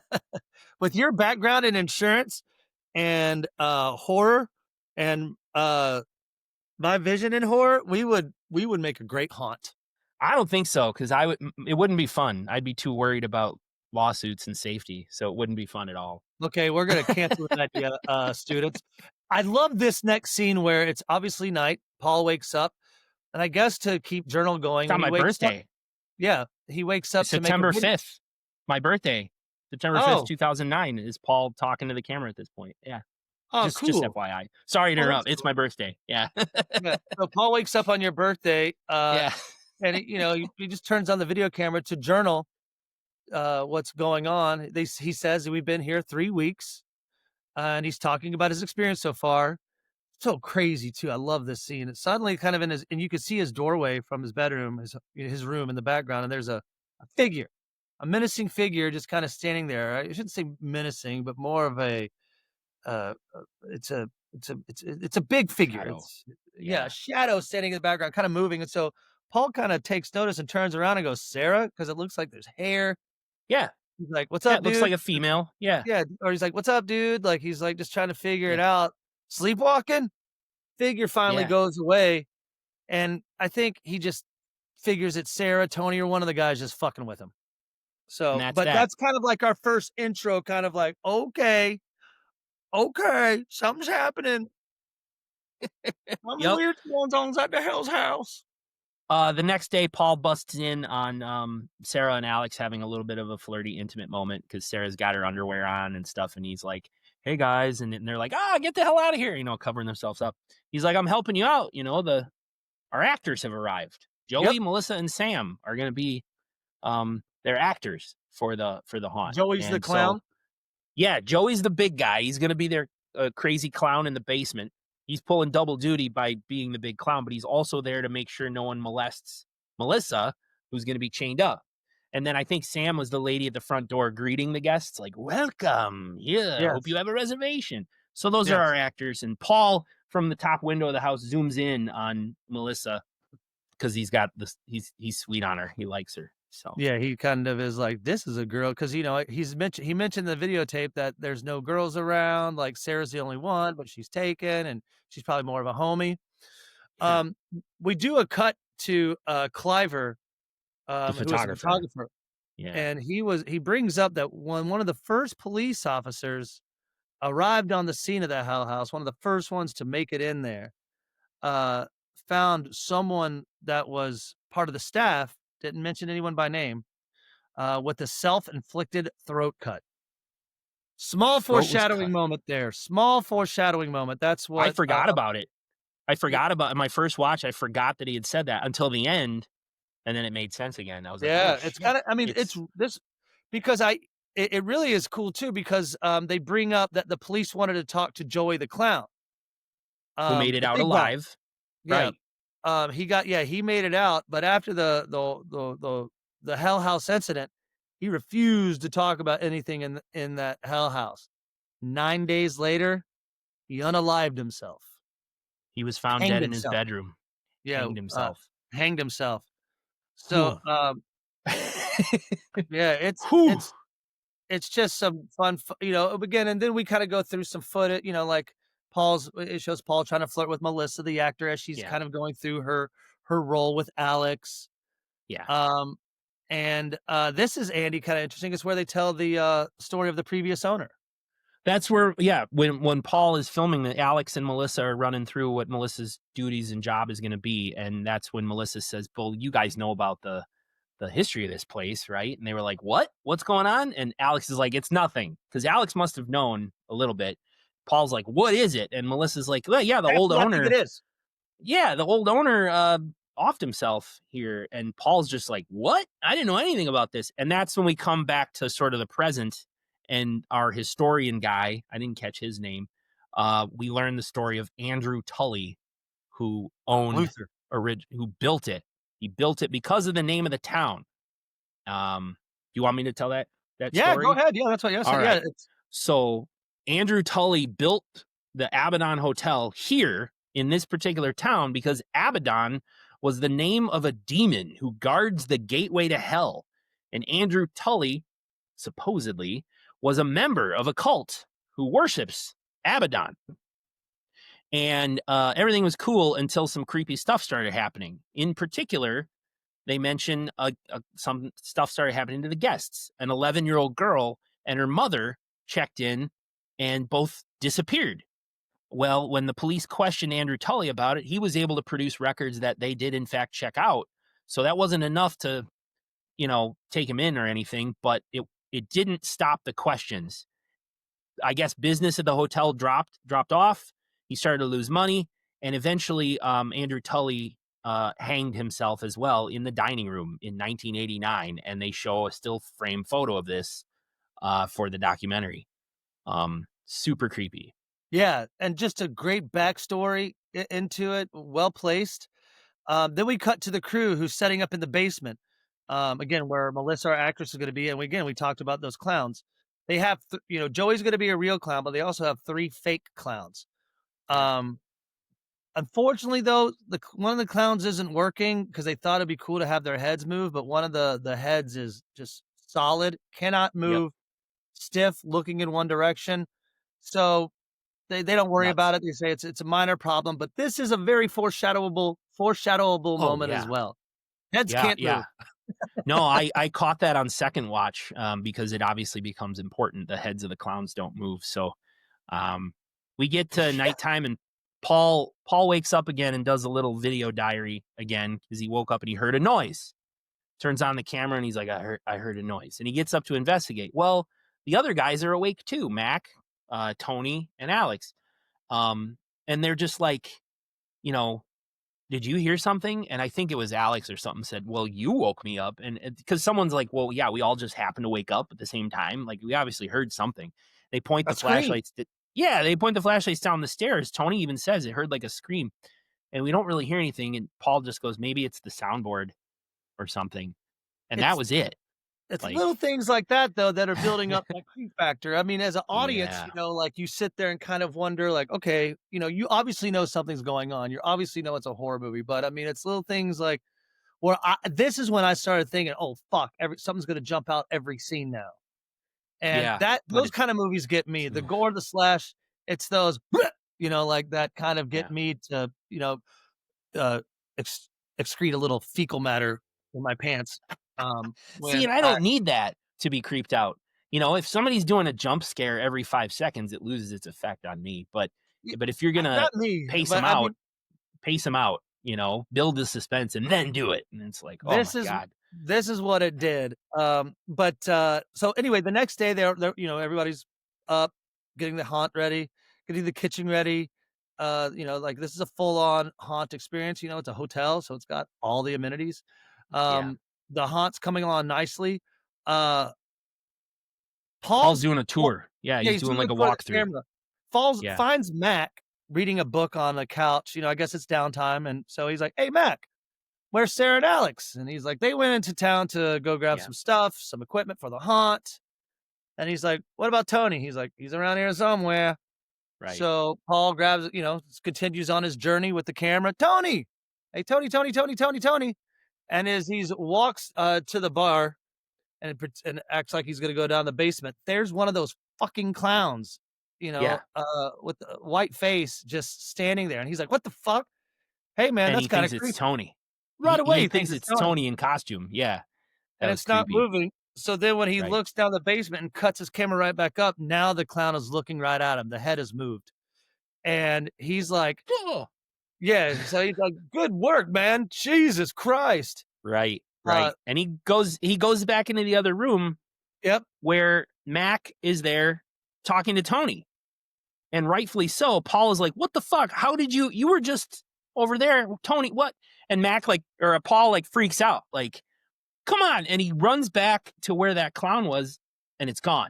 Speaker 2: With your background in insurance and, horror and, my vision in horror, we would make a great haunt.
Speaker 1: I don't think so because it wouldn't be fun. I'd be too worried about lawsuits and safety, so it wouldn't be fun at all.
Speaker 2: Okay, we're gonna cancel that idea, students. I love this next scene where it's obviously night, Paul wakes up, and I guess to keep journal
Speaker 1: It's
Speaker 2: going,
Speaker 1: on
Speaker 2: when he
Speaker 1: my
Speaker 2: wakes up
Speaker 1: birthday.
Speaker 2: yeah, he wakes up
Speaker 1: It's
Speaker 2: to make a
Speaker 1: September
Speaker 2: video
Speaker 1: 5th, my birthday. September 5th,
Speaker 2: Oh,
Speaker 1: 2009 is Paul talking to the camera at this point. Yeah.
Speaker 2: oh,
Speaker 1: Just
Speaker 2: cool.
Speaker 1: FYI. Sorry to
Speaker 2: Oh, that's
Speaker 1: interrupt. It's
Speaker 2: cool.
Speaker 1: my birthday. Yeah.
Speaker 2: Yeah, so Paul wakes up on your birthday,
Speaker 1: Yeah.
Speaker 2: and he just turns on the video camera to journal, what's going on. He says, "We've been here 3 weeks," and he's talking about his experience so far. So crazy too. I love this scene. It's suddenly kind of in his and you can see his doorway from his bedroom, his room in the background, and there's a figure, a menacing figure just kind of standing there. I shouldn't say menacing, but more of a it's a big figure.
Speaker 1: Shadow.
Speaker 2: It's yeah, a
Speaker 1: Yeah.
Speaker 2: shadow standing in the background, kind of moving. And so Paul kind of takes notice and turns around and goes, Sarah, because it looks like there's hair.
Speaker 1: Yeah.
Speaker 2: He's like, "What's
Speaker 1: Yeah.
Speaker 2: up,
Speaker 1: It looks like
Speaker 2: dude?"
Speaker 1: a female. Yeah.
Speaker 2: Yeah, or he's like, "What's up, dude?" Like he's like just trying to figure it
Speaker 1: Yeah.
Speaker 2: out. Sleepwalking? Figure finally
Speaker 1: Yeah.
Speaker 2: goes away, and I think he just figures it's Sarah, Tony, or one of the guys just fucking with him.
Speaker 1: And
Speaker 2: So,
Speaker 1: that's
Speaker 2: but
Speaker 1: that.
Speaker 2: that's kind of like our first intro, kind of like, okay, okay, something's happening. Something
Speaker 1: Yep.
Speaker 2: weird's going on at the Hell's house.
Speaker 1: The next day, Paul busts in on Sarah and Alex having a little bit of a flirty, intimate moment because Sarah's got her underwear on and stuff, and he's like, "Hey guys," and they're like, "Ah, get the hell out of here!" Covering themselves up. He's like, "I'm helping you out." Our actors have arrived.
Speaker 2: Yep,
Speaker 1: Joey, Melissa, and Sam are going to be they're actors for the haunt,
Speaker 2: Joey's the
Speaker 1: and so
Speaker 2: clown.
Speaker 1: yeah, Joey's the big guy. He's going to be their crazy clown in the basement. He's pulling double duty by being the big clown, but he's also there to make sure no one molests Melissa, who's going to be chained up. And then I think Sam was the lady at the front door greeting the guests, like, welcome. Yeah, hope you
Speaker 2: Yes.
Speaker 1: have a reservation. So those are our
Speaker 2: Yes.
Speaker 1: actors. And Paul from the top window of the house zooms in on Melissa because he's got this, he's sweet on her. He likes her. So
Speaker 2: Yeah, he kind of is like, "This is a girl," because he mentioned in the videotape that there's no girls around, like, Sarah's the only one, but she's taken, and she's probably more of a homie.
Speaker 1: yeah,
Speaker 2: Um, we do a cut to, Cliver,
Speaker 1: the
Speaker 2: who is a
Speaker 1: photographer.
Speaker 2: photographer,
Speaker 1: Yeah.
Speaker 2: and he brings up that when one of the first police officers arrived on the scene of that Hell House, one of the first ones to make it in there, uh, found someone that was part of the staff, didn't mention anyone by name, with a self-inflicted throat cut. Small
Speaker 1: Throat was
Speaker 2: foreshadowing
Speaker 1: cut.
Speaker 2: moment there. Small foreshadowing moment. That's
Speaker 1: I
Speaker 2: what,
Speaker 1: forgot about it. I
Speaker 2: y
Speaker 1: forgot about my first watch. I forgot that he had said that until the end. And then it made sense again. I was like, "Oh
Speaker 2: yeah, it's
Speaker 1: shit."
Speaker 2: kinda I mean, it's
Speaker 1: It's
Speaker 2: this because it really is cool too because, they bring up that the police wanted to talk to Joey the clown,
Speaker 1: who made it
Speaker 2: the
Speaker 1: out
Speaker 2: big guy.
Speaker 1: alive.
Speaker 2: Yeah,
Speaker 1: Right.
Speaker 2: he made it out, but after the Hell House incident, he refused to talk about anything in that Hell House. 9 days later, he unalived himself,
Speaker 1: He was found
Speaker 2: hanged
Speaker 1: dead in his
Speaker 2: himself.
Speaker 1: bedroom,
Speaker 2: Yeah,
Speaker 1: hanged himself.
Speaker 2: hanged himself. So,
Speaker 1: Whew.
Speaker 2: yeah,
Speaker 1: Whew.
Speaker 2: it's just some fun, again, and then we kinda go through some footage, like it shows Paul trying to flirt with Melissa, the actor, as she's
Speaker 1: Yeah.
Speaker 2: kind of going through her role with Alex.
Speaker 1: Yeah.
Speaker 2: Um, and, this is, Andy, kinda interesting. It's where they tell the, story of the previous owner.
Speaker 1: That's where, yeah, when Paul is filming that, Alex and Melissa are running through what Melissa's duties and job is gonna be, and that's when Melissa says, "Well, you guys know about the history of this place, right?" And they were like, "What? What's going on?" And Alex is like, "It's nothing," because Alex must have known a little bit. Paul's like, "What is it?" And Melissa's like, "Well, yeah, the
Speaker 2: That's
Speaker 1: old
Speaker 2: what I think it
Speaker 1: owner.
Speaker 2: is.
Speaker 1: Yeah, the old owner offed himself here." And Paul's just like, "What? I didn't know anything about this." And that's when we come back to sort of the present and our historian guy, I didn't catch his name. We learn the story of Andrew Tully, who owned
Speaker 2: Luther.
Speaker 1: who built it. He built it because of the name of the town. You want me to tell that
Speaker 2: Yeah, go
Speaker 1: story?
Speaker 2: ahead. Yeah, that's what,
Speaker 1: All
Speaker 2: yeah,
Speaker 1: right. So Andrew Tully built the Abaddon Hotel here in this particular town because Abaddon was the name of a demon who guards the gateway to hell. And Andrew Tully, supposedly, was a member of a cult who worships Abaddon. And everything was cool until some creepy stuff started happening. In particular, they mention some stuff started happening to the guests. An 11-year-old girl and her mother checked in and both disappeared. Well, when the police questioned Andrew Tully about it, he was able to produce records that they did in fact check out. So that wasn't enough to, take him in or anything, but it didn't stop the questions. I guess business at the hotel dropped off. He started to lose money, and eventually, Andrew Tully hanged himself as well in the dining room in 1989, and they show a still frame photo of this for the documentary. Super creepy.
Speaker 2: Yeah, and just a great backstory into it, well placed. Then we cut to the crew who's setting up in the basement. Again, where Melissa, our actress, is going to be, and we talked about those clowns. They have, Joey's going to be a real clown, but they also have 3 fake clowns.
Speaker 1: Yeah.
Speaker 2: Um, Unfortunately, though, one of the clowns isn't working because they thought it'd be cool to have their heads move, but one of the heads is just solid, cannot
Speaker 1: Yep.
Speaker 2: move, stiff, looking in one direction. So they don't worry
Speaker 1: Nuts.
Speaker 2: about it. They say it's a minor problem, but this is a very foreshadowable
Speaker 1: Oh
Speaker 2: moment as
Speaker 1: yeah.
Speaker 2: well. Heads
Speaker 1: Yeah.
Speaker 2: can't
Speaker 1: Yeah.
Speaker 2: move.
Speaker 1: No, I caught that on second watch because it obviously becomes important. The heads of the clowns don't move. So um, we get to nighttime and Paul wakes up again and does a little video diary again because he woke up and he heard a noise. Turns on the camera and he's like, I heard a noise. And he gets up to investigate. Well, the other guys are awake too, Mac, Tony, and Alex. And they're just like, you know, did you hear something? And I think it was Alex or something said, well, you woke me up. And because someone's like, well, yeah, we all just happened to wake up at the same time. Like we obviously heard something. They point
Speaker 2: A
Speaker 1: the
Speaker 2: scream.
Speaker 1: flashlights. Yeah, they point the flashlights down the stairs. Tony even says it heard like a scream, and we don't really hear anything. And Paul just goes, maybe it's the soundboard or something. And that
Speaker 2: It's
Speaker 1: was it.
Speaker 2: it's
Speaker 1: Like,
Speaker 2: little things like that though that are building up that creep factor. I mean, as an audience,
Speaker 1: yeah,
Speaker 2: like you sit there and kind of wonder, like, okay, you obviously know something's going on. You obviously know it's a horror movie, but I mean, it's little things like where this is when I started thinking, oh fuck, something's gonna jump out every scene now. And
Speaker 1: yeah, but
Speaker 2: those
Speaker 1: it's
Speaker 2: kind of movies get me. The gore, the slash, it's those, like that kind of get
Speaker 1: yeah.
Speaker 2: me to, uh, excrete a little fecal matter in my pants.
Speaker 1: See,
Speaker 2: When
Speaker 1: and I
Speaker 2: I
Speaker 1: don't need that to be creeped out. If somebody's doing a jump scare every 5 seconds, it loses its effect on me. But
Speaker 2: y-
Speaker 1: but if you're gonna
Speaker 2: not me,
Speaker 1: pace them
Speaker 2: but I
Speaker 1: out,
Speaker 2: mean,
Speaker 1: pace them out. Build the suspense and then do it. And it's like, oh my
Speaker 2: this is
Speaker 1: god,
Speaker 2: this is what it did. But so anyway, the next day they're everybody's up, getting the haunt ready, getting the kitchen ready. Like this is a full on haunt experience. It's a hotel, so it's got all the amenities.
Speaker 1: yeah.
Speaker 2: The haunt's coming along nicely. Uh,
Speaker 1: Paul's
Speaker 2: Paul's
Speaker 1: doing a
Speaker 2: Paul,
Speaker 1: tour. Yeah,
Speaker 2: yeah,
Speaker 1: he's
Speaker 2: he's
Speaker 1: doing
Speaker 2: doing it
Speaker 1: like a
Speaker 2: in front of the
Speaker 1: walkthrough.
Speaker 2: camera.
Speaker 1: Yeah,
Speaker 2: Finds Mac reading a book on the couch. I guess it's downtime, and so he's like, "Hey, Mac, where's Sarah and Alex?" And he's like, "They went into town to go grab
Speaker 1: yeah,
Speaker 2: some stuff, some equipment for the haunt." And he's like, "What about Tony?" He's like, "He's around here somewhere."
Speaker 1: right.
Speaker 2: So Paul grabs, continues on his journey with the camera. Tony, hey, Tony, Tony, Tony, Tony, Tony. And as he walks to the bar and acts like he's going to go down the basement, there's one of those fucking clowns,
Speaker 1: Yeah,
Speaker 2: with the white face just standing there. And he's like, "What the fuck? Hey, man,
Speaker 1: and
Speaker 2: that's
Speaker 1: he
Speaker 2: kind
Speaker 1: thinks
Speaker 2: of
Speaker 1: it's
Speaker 2: creepy."
Speaker 1: Tony.
Speaker 2: Right away,
Speaker 1: He
Speaker 2: he thinks
Speaker 1: thinks
Speaker 2: it's
Speaker 1: it's
Speaker 2: Tony,
Speaker 1: Tony in costume. Yeah, that
Speaker 2: and
Speaker 1: was
Speaker 2: it's not
Speaker 1: creepy.
Speaker 2: moving. So then when he
Speaker 1: Right.
Speaker 2: looks down the basement and cuts his camera right back up, now the clown is looking right at him. The head is moved. And he's like,
Speaker 1: Oh.
Speaker 2: yeah. So he's like, "Good work, man. Jesus Christ."
Speaker 1: Right,
Speaker 2: Uh,
Speaker 1: right. And he goes back into the other room
Speaker 2: yep.
Speaker 1: where Mac is there talking to Tony. And rightfully so. Paul is like, "What the fuck? How did you were just over there, Tony, what?" And Mac Paul freaks out, like, "Come on." And he runs back to where that clown was and it's gone.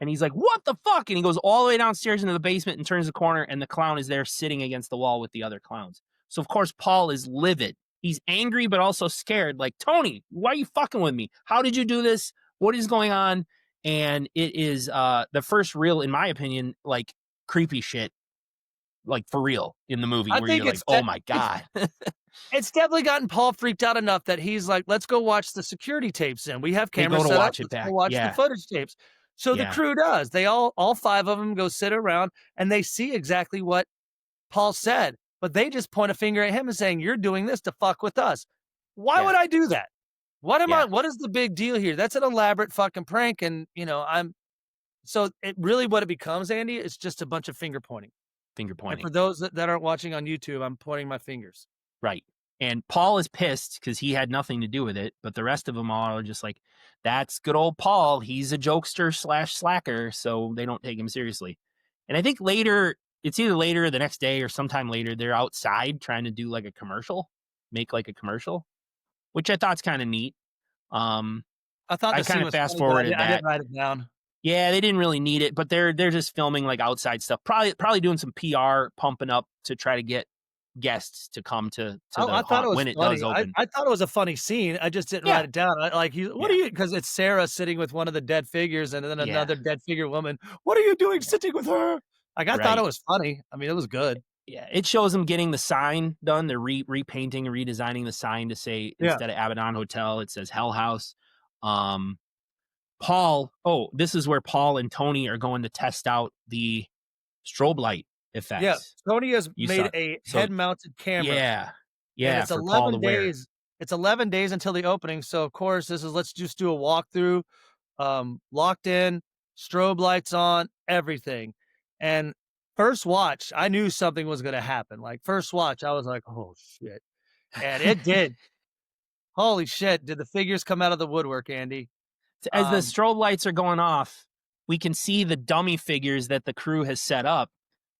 Speaker 1: And he's like, "What the fuck?" And he goes all the way downstairs into the basement and turns the corner and the clown is there sitting against the wall with the other clowns. So of course Paul is livid. He's angry but also scared, like, "Tony, why are you fucking with me? How did you do this? What is going on?" And it is the first real, in my opinion, creepy shit, like for real in the movie
Speaker 2: I
Speaker 1: where you're
Speaker 2: think
Speaker 1: like, "Oh my
Speaker 2: it's
Speaker 1: god."
Speaker 2: it's definitely gotten Paul freaked out enough that he's like, "Let's go watch the security tapes in. We have
Speaker 1: They go
Speaker 2: cameras
Speaker 1: to
Speaker 2: set up.
Speaker 1: watch it
Speaker 2: Let's go
Speaker 1: back.
Speaker 2: watch the
Speaker 1: Yeah.
Speaker 2: footage tapes." So the
Speaker 1: Yeah.
Speaker 2: crew does. They all five of them go sit around and they see exactly what Paul said, but they just point a finger at him and saying, "You're doing this to fuck with us." Why
Speaker 1: Yeah.
Speaker 2: would I do that?
Speaker 1: Yeah.
Speaker 2: What is the big deal here? That's an elaborate fucking prank. And so it really, what it becomes, Andy, is just a bunch of finger pointing.
Speaker 1: Finger
Speaker 2: And
Speaker 1: pointing.
Speaker 2: for those that aren't watching on YouTube, I'm pointing my fingers.
Speaker 1: Right. And Paul is pissed because he had nothing to do with it, but the rest of them all are just like, "That's good old Paul. He's a jokester slash slacker," so they don't take him seriously. And I think later, it's either later or the next day or sometime later, they're outside trying to do like a commercial, make like a commercial, which I thought's kind of neat. Um,
Speaker 2: I thought
Speaker 1: I
Speaker 2: the scene
Speaker 1: kind of
Speaker 2: was
Speaker 1: fast
Speaker 2: funny, but
Speaker 1: forwarded
Speaker 2: I
Speaker 1: that.
Speaker 2: didn't write it down.
Speaker 1: Yeah, they didn't really need it, but they're just filming like outside stuff. Probably doing some PR, pumping up to try to get guests to come to
Speaker 2: I
Speaker 1: the
Speaker 2: thought it
Speaker 1: haunt
Speaker 2: was
Speaker 1: when it does
Speaker 2: funny.
Speaker 1: open.
Speaker 2: I thought it was a funny scene. I just didn't
Speaker 1: Yeah,
Speaker 2: write it down. What are
Speaker 1: yeah,
Speaker 2: you? Because it's Sarah sitting with one of the dead figures, and then
Speaker 1: yeah,
Speaker 2: another dead figure woman. What are you doing
Speaker 1: yeah.
Speaker 2: sitting with her? Like, I thought it
Speaker 1: Right.
Speaker 2: was funny. I mean, it was good.
Speaker 1: Yeah, it shows them getting the sign done. They're repainting and redesigning the sign to say,
Speaker 2: Yeah,
Speaker 1: instead of Abaddon Hotel, it says Hell House. Um, Paul. Oh, this is where Paul and Tony are going to test out the strobe light
Speaker 2: yeah.
Speaker 1: effects.
Speaker 2: Sony has
Speaker 1: You
Speaker 2: made
Speaker 1: saw.
Speaker 2: a
Speaker 1: So
Speaker 2: head-mounted camera,
Speaker 1: yeah,
Speaker 2: and
Speaker 1: yeah,
Speaker 2: it's
Speaker 1: for Paul to
Speaker 2: 11
Speaker 1: wear.
Speaker 2: days. It's 11 days until the opening. So of course, this is let's just do a walkthrough. Locked in, strobe lights on, everything. And first watch, I knew something was going to happen. Like first watch, I was like, "Oh shit." And it did. Holy shit. Did the figures come out of the woodwork, Andy?
Speaker 1: As the
Speaker 2: Um,
Speaker 1: strobe lights are going off, we can see the dummy figures that the crew has set up.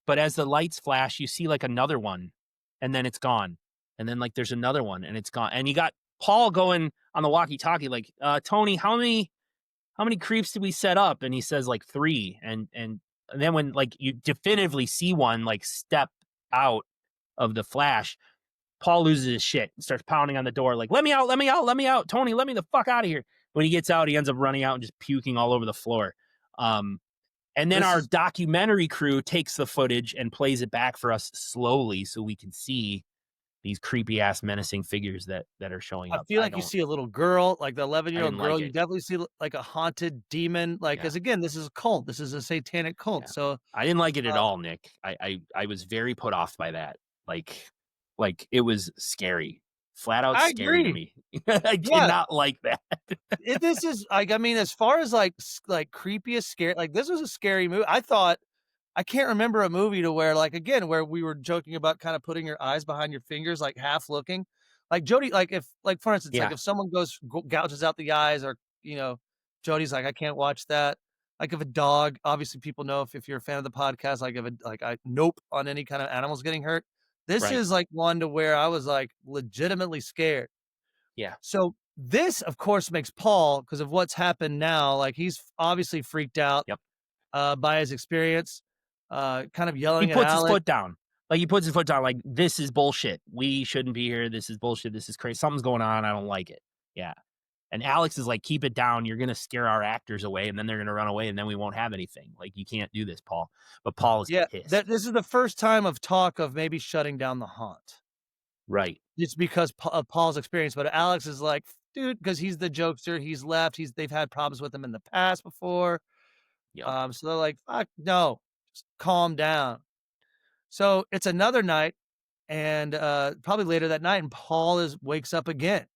Speaker 1: But as the lights flash, you see like another one, and then it's gone. And then like there's another one, and it's gone. And you got Paul going on the walkie-talkie, like, "Tony, how many creeps did we set up?" And he says like 3. And then when like you definitively see one like step out of the flash, Paul loses his shit and starts pounding on the door like, let me out, let me out, let me out. Tony, let me the fuck out of here. When he gets out, he ends up running out and just puking all over the floor. And then our documentary crew takes the footage and plays it back for us slowly so we can see these creepy ass menacing figures that are showing
Speaker 2: I
Speaker 1: up.
Speaker 2: feel like you see a little girl, like the 11-year-old girl.
Speaker 1: like
Speaker 2: You
Speaker 1: it.
Speaker 2: definitely see like a haunted demon, like, because again, this is a cult. This is a satanic cult.
Speaker 1: Yeah.
Speaker 2: So
Speaker 1: I didn't like it at all, Nick. I was very put off by that. Like it was scary. Flat out
Speaker 2: I
Speaker 1: scary to
Speaker 2: agree.
Speaker 1: me. I did
Speaker 2: Yeah,
Speaker 1: not like that.
Speaker 2: this is like, I mean, as far as like like creepiest scare, like this was a scary movie. I thought I can't remember a movie to where like again where we were joking about kind of putting your eyes behind your fingers, like half looking, like Jody. Like if like for instance, like
Speaker 1: Yeah.
Speaker 2: if someone gouges out the eyes, or Jody's like I can't watch that. Like if a dog, obviously people know if you're a fan of the podcast, like if a like I nope on any kind of animals getting hurt. This
Speaker 1: Right.
Speaker 2: is like one to where I was like legitimately scared.
Speaker 1: Yeah.
Speaker 2: So this, of course, makes Paul, because of what's happened now, like he's obviously freaked out
Speaker 1: Yep.
Speaker 2: by his experience, kind of
Speaker 1: He
Speaker 2: yelling at
Speaker 1: puts his
Speaker 2: Alex.
Speaker 1: foot down. Like he puts his foot down, like, this is bullshit. We shouldn't be here. This is bullshit. This is crazy. Something's going on. I don't like it. Yeah. And Alex is like, keep it down. You're gonna scare our actors away, and then they're gonna run away, and then we won't have anything. Like, you can't do this, Paul. But Paul is
Speaker 2: Yeah, that
Speaker 1: pissed.
Speaker 2: this is the first time of talk of maybe shutting down the haunt.
Speaker 1: Right.
Speaker 2: It's because of Paul's experience, but Alex is like, dude, because he's the jokester. He's left. They've had problems with him in the past before.
Speaker 1: Yep.
Speaker 2: So they're like, fuck no, just calm down. So it's another night, and probably later that night, and Paul wakes up again.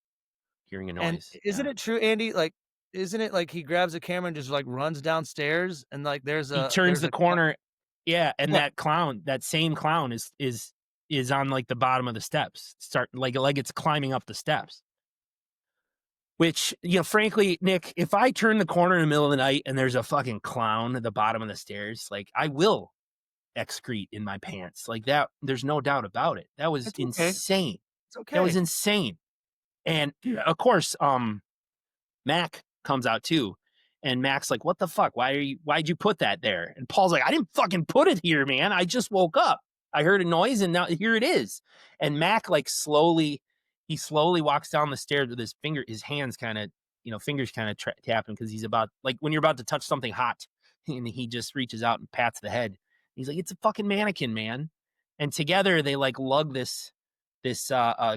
Speaker 1: Hearing a
Speaker 2: And
Speaker 1: noise.
Speaker 2: isn't
Speaker 1: Yeah.
Speaker 2: it true, Andy? Like, isn't it like he grabs a camera and just like runs downstairs and like
Speaker 1: He turns the
Speaker 2: ca
Speaker 1: corner. Yeah, and
Speaker 2: yeah,
Speaker 1: that same clown is on like the bottom of the steps. Start like it's climbing up the steps. Which, frankly, Nick, if I turn the corner in the middle of the night and there's a fucking clown at the bottom of the stairs, like I will excrete in my pants. Like that, there's no doubt about it. That was
Speaker 2: it's okay.
Speaker 1: insane.
Speaker 2: It's
Speaker 1: That was
Speaker 2: okay.
Speaker 1: insane. And of course, Mac comes out too. And Mac's like, what the fuck? Why'd you put that there? And Paul's like, I didn't fucking put it here, man. I just woke up. I heard a noise and now here it is. And Mac like slowly walks down the stairs with his hands kind of, fingers kind of tapping because he's about like when you're about to touch something hot and he just reaches out and pats the head. He's like, it's a fucking mannequin, man. And together they like lug this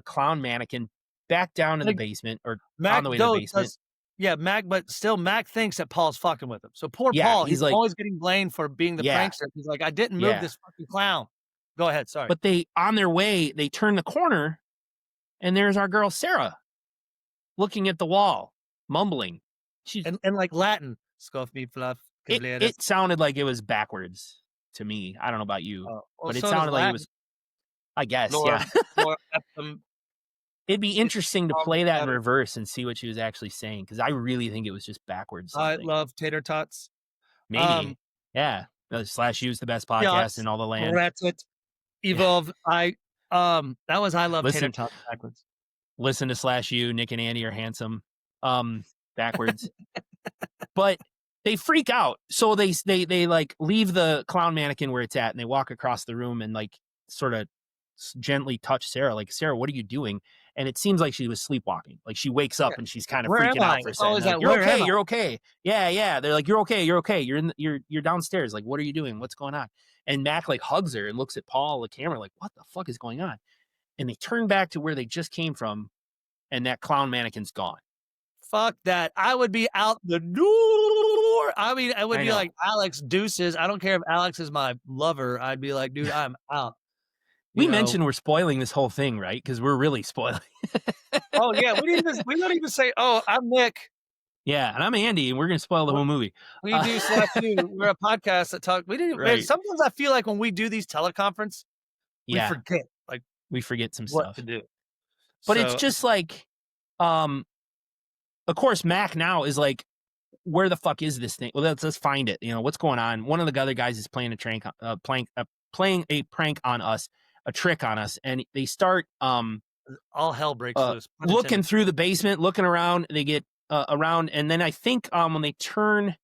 Speaker 1: clown mannequin back down to the
Speaker 2: Like
Speaker 1: basement or on
Speaker 2: Mac
Speaker 1: the way to the
Speaker 2: though
Speaker 1: basement.
Speaker 2: does yeah, Mac, but still Mac thinks that Paul's fucking with him. So poor
Speaker 1: Yeah,
Speaker 2: Paul,
Speaker 1: he's
Speaker 2: he's
Speaker 1: like,
Speaker 2: always getting blamed for being the
Speaker 1: yeah,
Speaker 2: prankster. He's like, I didn't move
Speaker 1: yeah.
Speaker 2: this fucking clown. Go ahead, sorry.
Speaker 1: But on their way, they turn the corner and there's our girl Sarah looking at the wall, mumbling.
Speaker 2: And like Latin, scoff me fluff.
Speaker 1: It sounded like it was backwards to me. I don't know about you,
Speaker 2: Well,
Speaker 1: but it
Speaker 2: so does
Speaker 1: sounded like it
Speaker 2: Latin.
Speaker 1: was, I guess,
Speaker 2: Lord,
Speaker 1: yeah.
Speaker 2: Lord,
Speaker 1: It'd be
Speaker 2: it's
Speaker 1: interesting to play that in reverse and see what she was actually saying because I really think it was just backwards
Speaker 2: I
Speaker 1: something.
Speaker 2: love tater tots.
Speaker 1: Maybe. Yeah. SlashU is the best podcast
Speaker 2: Yes,
Speaker 1: in all the land.
Speaker 2: that's it.
Speaker 1: Yeah.
Speaker 2: Evolve. That was I love tater
Speaker 1: Listen,
Speaker 2: tots backwards.
Speaker 1: listen to SlashU. Nick and Andy are handsome. Backwards. But they freak out. So they like leave the clown mannequin where it's at and they walk across the room and like sort of gently touch Sarah. Like, Sarah, what are you doing? And it seems like she was sleepwalking. Like she wakes up
Speaker 2: Yeah.
Speaker 1: and she's kind of
Speaker 2: Where
Speaker 1: freaking
Speaker 2: am I?
Speaker 1: out for a
Speaker 2: It's
Speaker 1: second.
Speaker 2: always
Speaker 1: Like,
Speaker 2: that,
Speaker 1: you're
Speaker 2: where
Speaker 1: okay.
Speaker 2: am I?
Speaker 1: You're okay. Yeah. Yeah. They're like, you're okay. You're okay. You're downstairs. Like, what are you doing? What's going on? And Mac like hugs her and looks at Paul, the camera, like, what the fuck is going on? And they turn back to where they just came from. And that clown mannequin's gone.
Speaker 2: Fuck that. I would be out the door. I mean, I would be like, Alex, deuces. I don't care if Alex is my lover. I'd be like, dude, I'm out.
Speaker 1: We mentioned we're spoiling this whole thing, right? Because we're really spoiling.
Speaker 2: Oh yeah, we don't even say, oh, I'm Nick.
Speaker 1: Yeah, and I'm Andy, and we're gonna spoil the whole movie.
Speaker 2: We do SlashU. We're a podcast that talk. We didn't.
Speaker 1: Right.
Speaker 2: Sometimes I feel like when we do these teleconference, we
Speaker 1: Yeah,
Speaker 2: forget like
Speaker 1: we forget some
Speaker 2: what
Speaker 1: stuff.
Speaker 2: to do.
Speaker 1: But it's just like, of course, Mac now is like, where the fuck is this thing? Well, let's find it. What's going on? One of the other guys is playing playing a prank on us, a trick on us, and they start
Speaker 2: all hell breaks loose.
Speaker 1: Looking through the basement, looking around. They get around, and then I think when they turn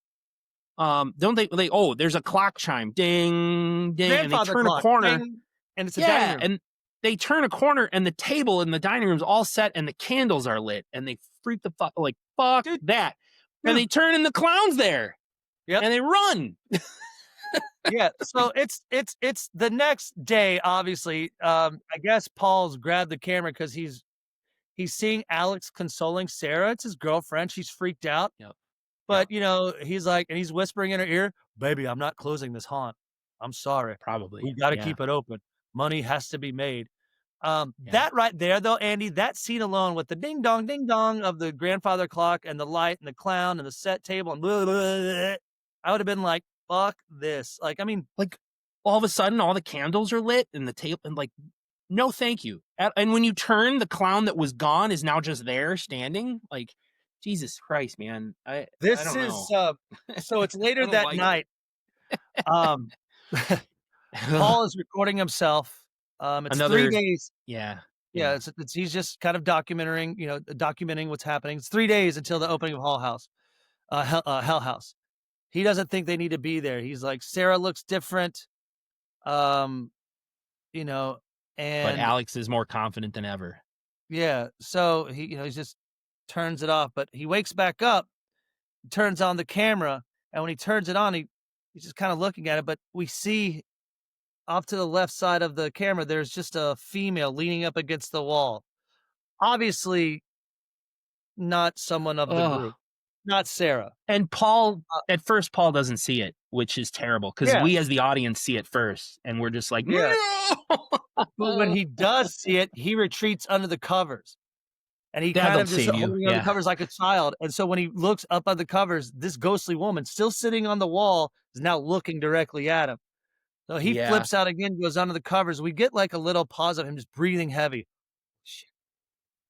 Speaker 1: Don't they oh, there's a clock chime, ding, ding, and they
Speaker 2: Grandfather
Speaker 1: turn a
Speaker 2: clock,
Speaker 1: corner.
Speaker 2: ding, and it's a dining
Speaker 1: Yeah,
Speaker 2: room.
Speaker 1: and they turn a corner and the table in the dining room's all set and the candles are lit and they freak the fuck like, fuck
Speaker 2: Dude,
Speaker 1: that. And
Speaker 2: dude.
Speaker 1: they turn and the clown's there
Speaker 2: Yep.
Speaker 1: and they run.
Speaker 2: Yeah, so it's the next day, obviously, I guess Paul's grabbed the camera because he's seeing Alex consoling Sarah. It's his girlfriend. She's freaked out.
Speaker 1: Yep. Yep.
Speaker 2: But, you know, he's like and he's whispering in her ear, "Baby, I'm not closing this haunt. I'm sorry.
Speaker 1: Probably.
Speaker 2: We gotta
Speaker 1: Yeah.
Speaker 2: keep it open. Money has to be made."
Speaker 1: Yeah.
Speaker 2: That right there, though, Andy, that scene alone with the ding dong of the grandfather clock and the light and the clown and the set table and blah, blah, blah, blah, I would have been like, "Fuck this." Like, I mean,
Speaker 1: Like all of a sudden all the candles are lit and the table and like, no, thank you. And when you turn, the clown that was gone is now just there standing. Like, Jesus Christ, man. I
Speaker 2: this
Speaker 1: don't
Speaker 2: is,
Speaker 1: know.
Speaker 2: so it's later
Speaker 1: I don't
Speaker 2: that
Speaker 1: like it.
Speaker 2: night. Um, Paul is recording himself. It's 3
Speaker 1: Another
Speaker 2: days.
Speaker 1: yeah.
Speaker 2: Yeah,
Speaker 1: Yeah.
Speaker 2: it's he's just kind of documenting what's happening. It's 3 days until the opening of Hell House. He doesn't think they need to be there. He's like, "Sarah looks different." Um, you know,
Speaker 1: But
Speaker 2: and
Speaker 1: Alex is more confident than ever.
Speaker 2: yeah, so he just turns it off, but he wakes back up, turns on the camera, and when he turns it on, he's just kinda looking at it, but we see off to the left side of the camera, there's just a female leaning up against the wall. Obviously, not someone of the
Speaker 1: Ugh.
Speaker 2: group, not Sarah.
Speaker 1: And Paul
Speaker 2: Uh,
Speaker 1: at first, Paul doesn't see it, which is terrible because
Speaker 2: yeah,
Speaker 1: we as the audience see it first, and we're just like,
Speaker 2: yeah, but when
Speaker 1: "No!"
Speaker 2: he does see it, he retreats under the covers. And he kind
Speaker 1: That'll
Speaker 2: of just
Speaker 1: save you.
Speaker 2: holding on the
Speaker 1: Yeah.
Speaker 2: covers like a child, and so when he looks up at the covers, this ghostly woman still sitting on the wall is now looking directly at him. So he
Speaker 1: Yeah.
Speaker 2: flips out again, goes under the covers. We get like a little pause of him just breathing heavy. Shit.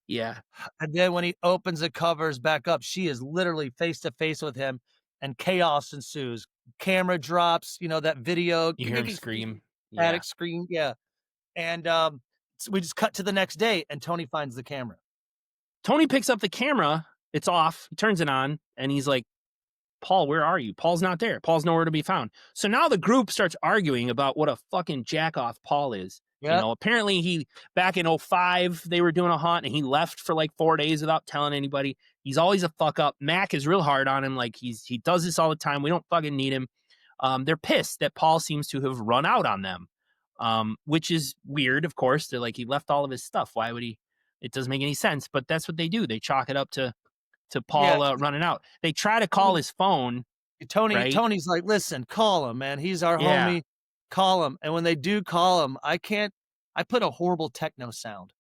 Speaker 1: Yeah.
Speaker 2: And then when he opens the covers back up, she is literally face to face with him, and chaos ensues. Camera drops, that video,
Speaker 1: You hear him scream. Yeah.
Speaker 2: static screen, yeah. And so we just cut to the next day, and Tony finds the camera.
Speaker 1: Tony picks up the camera. It's off. He turns it on, and he's like, Paul, where are you? Paul's not there. Paul's nowhere to be found. So now the group starts arguing about what a fucking jack off Paul is.
Speaker 2: Yep.
Speaker 1: Apparently he back in 05, they were doing a hunt and he left for like 4 days without telling anybody. He's always a fuck up. Mac is real hard on him. Like he does this all the time. We don't fucking need him. They're pissed that Paul seems to have run out on them. Which is weird, of course. They're like, he left all of his stuff. Why would he? It doesn't make any sense, but that's what they do. They chalk it up to
Speaker 2: Yeah.
Speaker 1: Paul running out. They try to call his phone. Right?
Speaker 2: Tony's like, "Listen, call him, man. He's our
Speaker 1: Yeah.
Speaker 2: homie. Call him." And when they do call him, I put a horrible techno sound.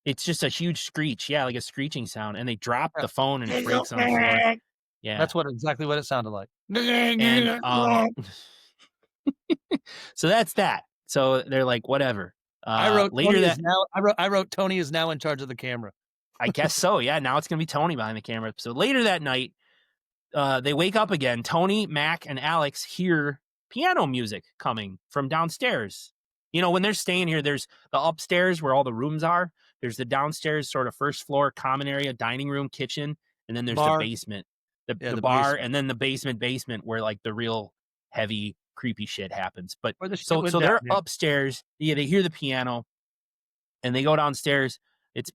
Speaker 1: It's just a huge screech. Yeah, like a screeching sound. And they drop
Speaker 2: Yeah.
Speaker 1: the phone and it breaks on the floor. Yeah.
Speaker 2: That's exactly what it sounded like.
Speaker 1: And so that's that. So they're like, whatever. Later
Speaker 2: I wrote Tony is now in charge of the camera.
Speaker 1: I guess so. Yeah. Now it's gonna be Tony behind the camera. So later that night, they wake up again. Tony, Mac, and Alex hear piano music coming from downstairs. When they're staying here, there's the upstairs where all the rooms are. There's the downstairs sort of first floor common area, dining room, kitchen, and then there's
Speaker 2: Bar.
Speaker 1: the basement, the
Speaker 2: the
Speaker 1: bar,
Speaker 2: basement.
Speaker 1: and then the basement where like the real heavy, creepy shit happens. But
Speaker 2: Where the shit
Speaker 1: so
Speaker 2: went
Speaker 1: they're
Speaker 2: down, yeah.
Speaker 1: upstairs. Yeah, they hear the piano, and they go downstairs.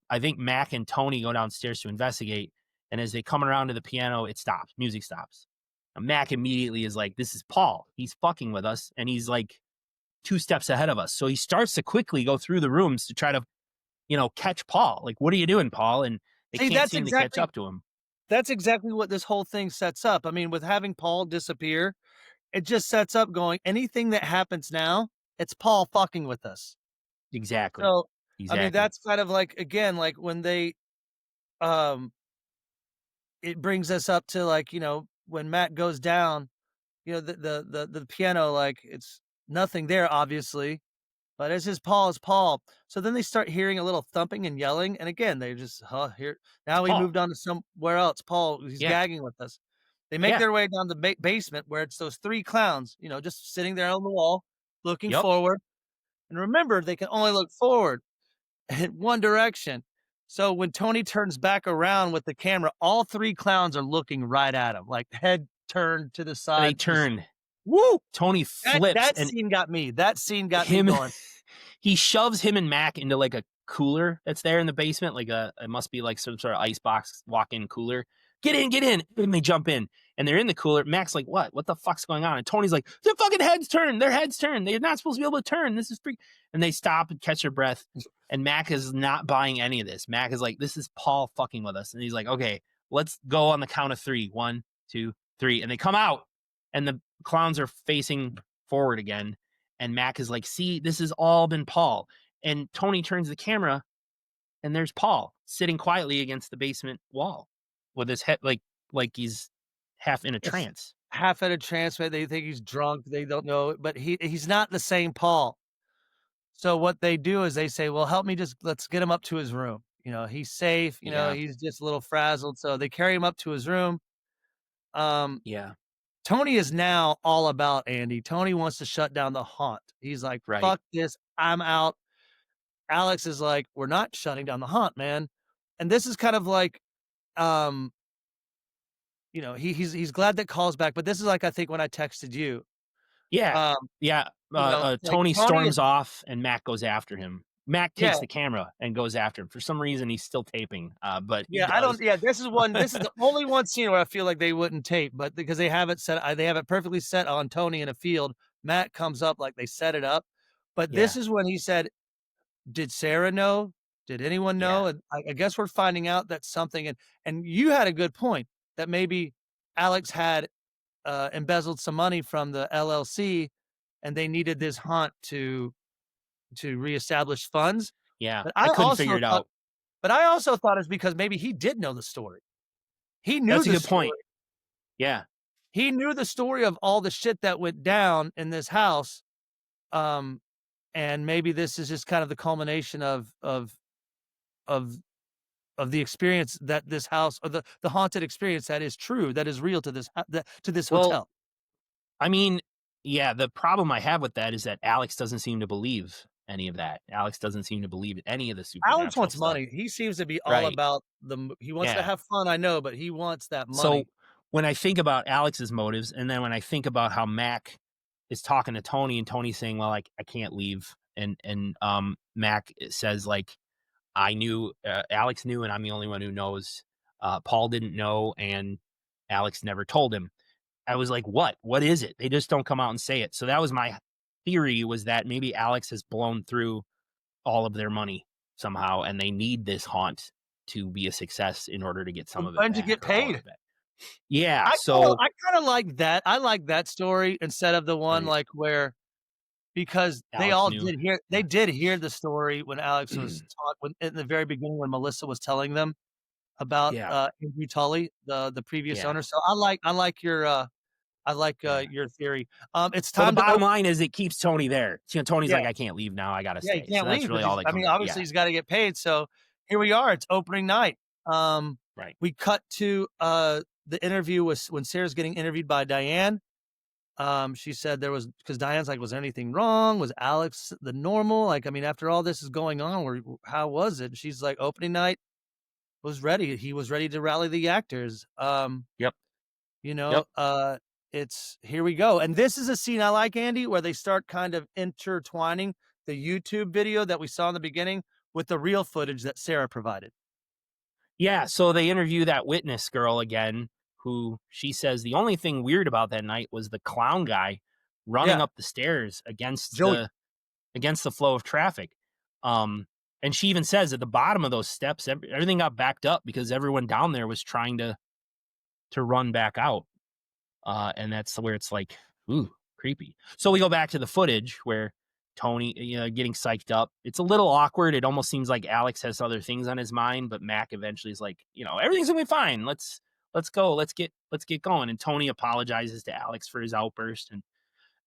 Speaker 1: I think Mac and Tony go downstairs to investigate. And as they come around to the piano, it stops. Music stops. And Mac immediately is like, this is Paul. He's fucking with us. And he's like 2 steps ahead of us. So he starts to quickly go through the rooms to try to, catch Paul. Like, what are you doing, Paul? And they
Speaker 2: See,
Speaker 1: can't seem to catch up to him.
Speaker 2: That's exactly what this whole thing sets up. I mean, with having Paul disappear, it just sets up going, anything that happens now, it's Paul fucking with us.
Speaker 1: Exactly.
Speaker 2: So,
Speaker 1: Exactly.
Speaker 2: I mean, that's kind of like, again, like when they, it brings us up to like, when Matt goes down, the piano, like it's nothing there, obviously, but it's just Paul is Paul. So then they start hearing a little thumping and yelling. And again, they just, here. Now we
Speaker 1: Paul.
Speaker 2: moved on to somewhere else. Paul, he's
Speaker 1: Yeah.
Speaker 2: gagging with us. They make
Speaker 1: Yeah.
Speaker 2: their way down the basement where it's those 3 clowns, just sitting there on the wall, looking
Speaker 1: Yep.
Speaker 2: forward. And remember, they can only look forward in one direction. So when Tony turns back around with the camera, all 3 clowns are looking right at him, like head turn to the
Speaker 1: They
Speaker 2: side, just
Speaker 1: turn.
Speaker 2: woo!
Speaker 1: Tony
Speaker 2: That
Speaker 1: flips
Speaker 2: that
Speaker 1: and
Speaker 2: scene got me. That scene got me
Speaker 1: him
Speaker 2: going.
Speaker 1: he shoves him and Mac into like a cooler that's there in the basement, like it must be like some sort of icebox walk-in cooler. Get in, and they jump in, and they're in the cooler. Mac's like, "What? What the fuck's going on?" And Tony's like, "Their fucking heads turn. Their heads turn. They're not supposed to be able to turn. This is freak." And they stop and catch their breath, and Mac is not buying any of this. Mac is like, "This is Paul fucking with us," and he's like, "Okay, let's go on the count of 3. 1, 2, 3," and they come out, and the clowns are facing forward again. And Mac is like, "See, this has all been Paul." And Tony turns the camera, and there's Paul sitting quietly against the basement wall with his head like he's half in a
Speaker 2: It's
Speaker 1: trance.
Speaker 2: half at a transfer, they think he's drunk, they don't know, but he's not the same Paul. So what they do is they say, "Well, help me just let's get him up to his room." He's safe,
Speaker 1: Yeah,
Speaker 2: he's just a little frazzled, so they carry him up to his room. Um,
Speaker 1: yeah,
Speaker 2: Tony is now all about Andy. Tony wants to shut down the haunt. He's like,
Speaker 1: right.
Speaker 2: "Fuck this, I'm out." Alex is like, "We're not shutting down the haunt, man." And this is kind of like, um, he's glad that calls back, but this is like, I think when I texted you,
Speaker 1: Yeah,
Speaker 2: um,
Speaker 1: yeah.
Speaker 2: like
Speaker 1: Tony
Speaker 2: Tony is
Speaker 1: storms off, and Mac goes after him. Mac
Speaker 2: yeah,
Speaker 1: takes the camera and goes after him. For some reason, he's still taping, but he
Speaker 2: yeah, I don't
Speaker 1: does.
Speaker 2: yeah, this is the only one scene where I feel like they wouldn't tape, but because they have it perfectly set on Tony in a field, Matt comes up like they set it up, but this
Speaker 1: Yeah,
Speaker 2: is when he said, "Did Sarah know? Did anyone
Speaker 1: yeah,
Speaker 2: know?" And I guess we're finding out that something and you had a good point that maybe Alex had, embezzled some money from the LLC, and they needed this haunt to reestablish funds,
Speaker 1: yeah.
Speaker 2: but
Speaker 1: I couldn't figure it out.
Speaker 2: I also thought it's because maybe he did know the story. He knew
Speaker 1: That's a
Speaker 2: the
Speaker 1: good point.
Speaker 2: story.
Speaker 1: Yeah.
Speaker 2: He knew the story of all the shit that went down in this house, um, and maybe this is just kind of the culmination of of the experience that this house or the haunted experience that is true, that is real to to this
Speaker 1: Well,
Speaker 2: hotel.
Speaker 1: I mean, yeah, the problem I have with that is that Alex doesn't seem to believe any of that. Alex doesn't seem to believe any of the
Speaker 2: Alex
Speaker 1: supernatural
Speaker 2: wants
Speaker 1: stuff.
Speaker 2: money. He seems to be all
Speaker 1: Right.
Speaker 2: about he wants to
Speaker 1: Yeah.
Speaker 2: have fun, I know, but he wants that
Speaker 1: So
Speaker 2: money.
Speaker 1: when I think about Alex's motives, and then when I think about how Mac is talking to Tony, and Tony saying, "Well, I can't leave," and Mac says like, "I knew, Alex knew, and I'm the only one who knows. Paul didn't know, and Alex never told him." I was like, "What? What is it?" They just don't come out and say it. So that was my theory, was that maybe Alex has blown through all of their money somehow, and they need this haunt to be a success in order to get some of it
Speaker 2: And to
Speaker 1: back
Speaker 2: get
Speaker 1: or all of
Speaker 2: paid.
Speaker 1: it back. Yeah, so
Speaker 2: I kinda like that. I like that story instead of the one,
Speaker 1: right,
Speaker 2: like, where because
Speaker 1: Alex knew.
Speaker 2: they
Speaker 1: Yeah.
Speaker 2: did hear the story when Alex was taught when in the very beginning when Melissa was telling them about,
Speaker 1: Yeah,
Speaker 2: Andrew Tully, the previous
Speaker 1: yeah,
Speaker 2: owner, so I like,
Speaker 1: yeah.
Speaker 2: your theory. It's
Speaker 1: Well, the
Speaker 2: time to
Speaker 1: bottom
Speaker 2: open
Speaker 1: line is it keeps Tony there. You know, Tony's
Speaker 2: yeah,
Speaker 1: like, "I can't leave now, I gotta
Speaker 2: yeah, he
Speaker 1: stay." So
Speaker 2: can't
Speaker 1: that's
Speaker 2: leave
Speaker 1: really
Speaker 2: because
Speaker 1: all
Speaker 2: he's
Speaker 1: that
Speaker 2: I mean,
Speaker 1: comes
Speaker 2: obviously,
Speaker 1: yeah,
Speaker 2: he's gotta get paid, so here we are, it's opening night.
Speaker 1: right.
Speaker 2: We cut to, the interview with when Sarah's getting interviewed by Diane. She said there was because Diane's like, "Was there anything wrong? Was Alex the normal? Like, I mean, after all this is going on, how was it?" She's like, "Opening night was ready. He was ready to rally the actors."
Speaker 1: Yep,
Speaker 2: You
Speaker 1: yep.
Speaker 2: know, it's here we go. And this is a scene I like, Andy, where they start kind of intertwining the YouTube video that we saw in the beginning with the real footage that Sarah provided.
Speaker 1: Yeah, so they interview that witness girl again, who she says the only thing weird about that night was the clown guy running
Speaker 2: Yeah,
Speaker 1: up the stairs
Speaker 2: Joey.
Speaker 1: against the flow of traffic. Um, and she even says at the bottom of those steps, everything got backed up because everyone down there was trying to run back out. And that's where it's like, ooh, creepy. So we go back to the footage where Tony, getting psyched up. It's a little awkward. It almost seems like Alex has other things on his mind, but Mac eventually is like, everything's gonna be fine. Let's go. Let's get going. And Tony apologizes to Alex for his outburst, and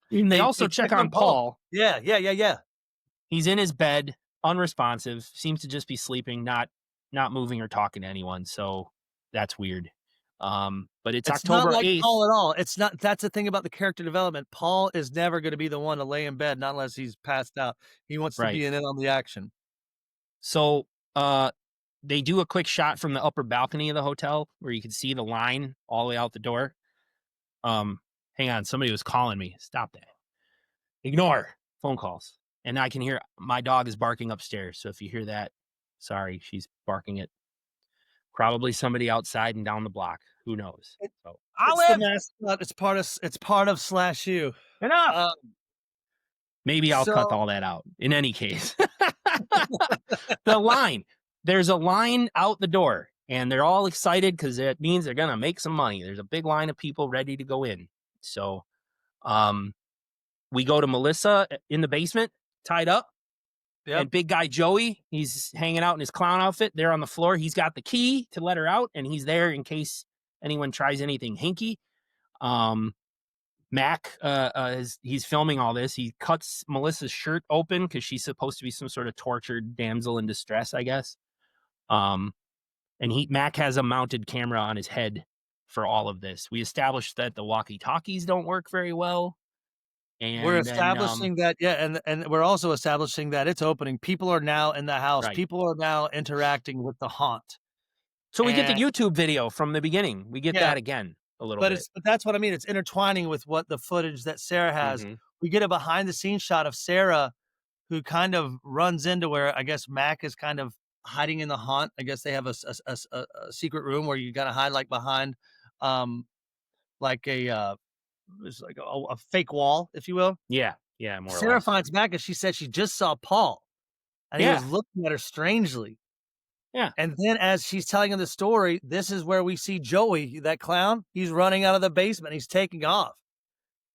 Speaker 1: they
Speaker 2: They
Speaker 1: also
Speaker 2: check
Speaker 1: check
Speaker 2: on
Speaker 1: on
Speaker 2: Paul.
Speaker 1: Paul.
Speaker 2: Yeah, yeah, yeah, yeah.
Speaker 1: He's in his bed, unresponsive, seems to just be sleeping, not moving or talking to anyone. So that's weird. But it's
Speaker 2: It's not
Speaker 1: October
Speaker 2: like
Speaker 1: 8th.
Speaker 2: Paul at all. It's not that's the thing about the character development. Paul is never gonna be the one to lay in bed, not unless he's passed out. He wants to
Speaker 1: Right.
Speaker 2: be in on the action.
Speaker 1: So, they do a quick shot from the upper balcony of the hotel where you can see the line all the way out the door. Hang on, somebody was calling me. Stop that. Ignore phone calls. And I can hear my dog is barking upstairs. So if you hear that, sorry, she's barking at probably somebody outside and down the block. Who knows?
Speaker 2: It
Speaker 1: So
Speaker 2: it's the
Speaker 1: Olive,
Speaker 2: mascot, it's part of SlashU.
Speaker 1: enough.
Speaker 2: Um,
Speaker 1: Maybe I'll cut
Speaker 2: so
Speaker 1: all that out. In any case, the line. There's a line out the door, and they're all excited because it means they're gonna make some money. There's a big line of people ready to go in. So, um, we go to Melissa in the basement, tied up,
Speaker 2: yep.
Speaker 1: and big guy Joey, he's hanging out in his clown outfit there on the floor. He's got the key to let her out, and he's there in case anyone tries anything hinky. Um, Mac he's filming all this. He cuts Melissa's shirt open because she's supposed to be some sort of tortured damsel in distress, I guess. Um, and Mac has a mounted camera on his head for all of this. We established that the walkie-talkies don't work very well.
Speaker 2: We're
Speaker 1: And then
Speaker 2: establishing that, yeah, and we're also establishing that it's opening. People are now in the house.
Speaker 1: right.
Speaker 2: People are now interacting with the haunt.
Speaker 1: So we get the
Speaker 2: And
Speaker 1: YouTube video from the beginning. We get
Speaker 2: yeah,
Speaker 1: that again a little
Speaker 2: but
Speaker 1: bit.
Speaker 2: that's what I mean. It's intertwining with what the footage that Sarah has.
Speaker 1: Mhm.
Speaker 2: We get a behind the scenes shot of Sarah who kind of runs into where I guess Mac is kind of hiding in the haunt. I guess they have a secret room where you gotta hide like behind um like it's like a fake wall, if you will.
Speaker 1: Yeah, yeah, more or
Speaker 2: Sarah
Speaker 1: less.
Speaker 2: finds Mac and she said she just saw Paul and he was
Speaker 1: Yeah,
Speaker 2: looking at her strangely.
Speaker 1: yeah.
Speaker 2: And then as she's telling him the story, this is where we see Joey, that clown. He's running out of the basement. He's taking off.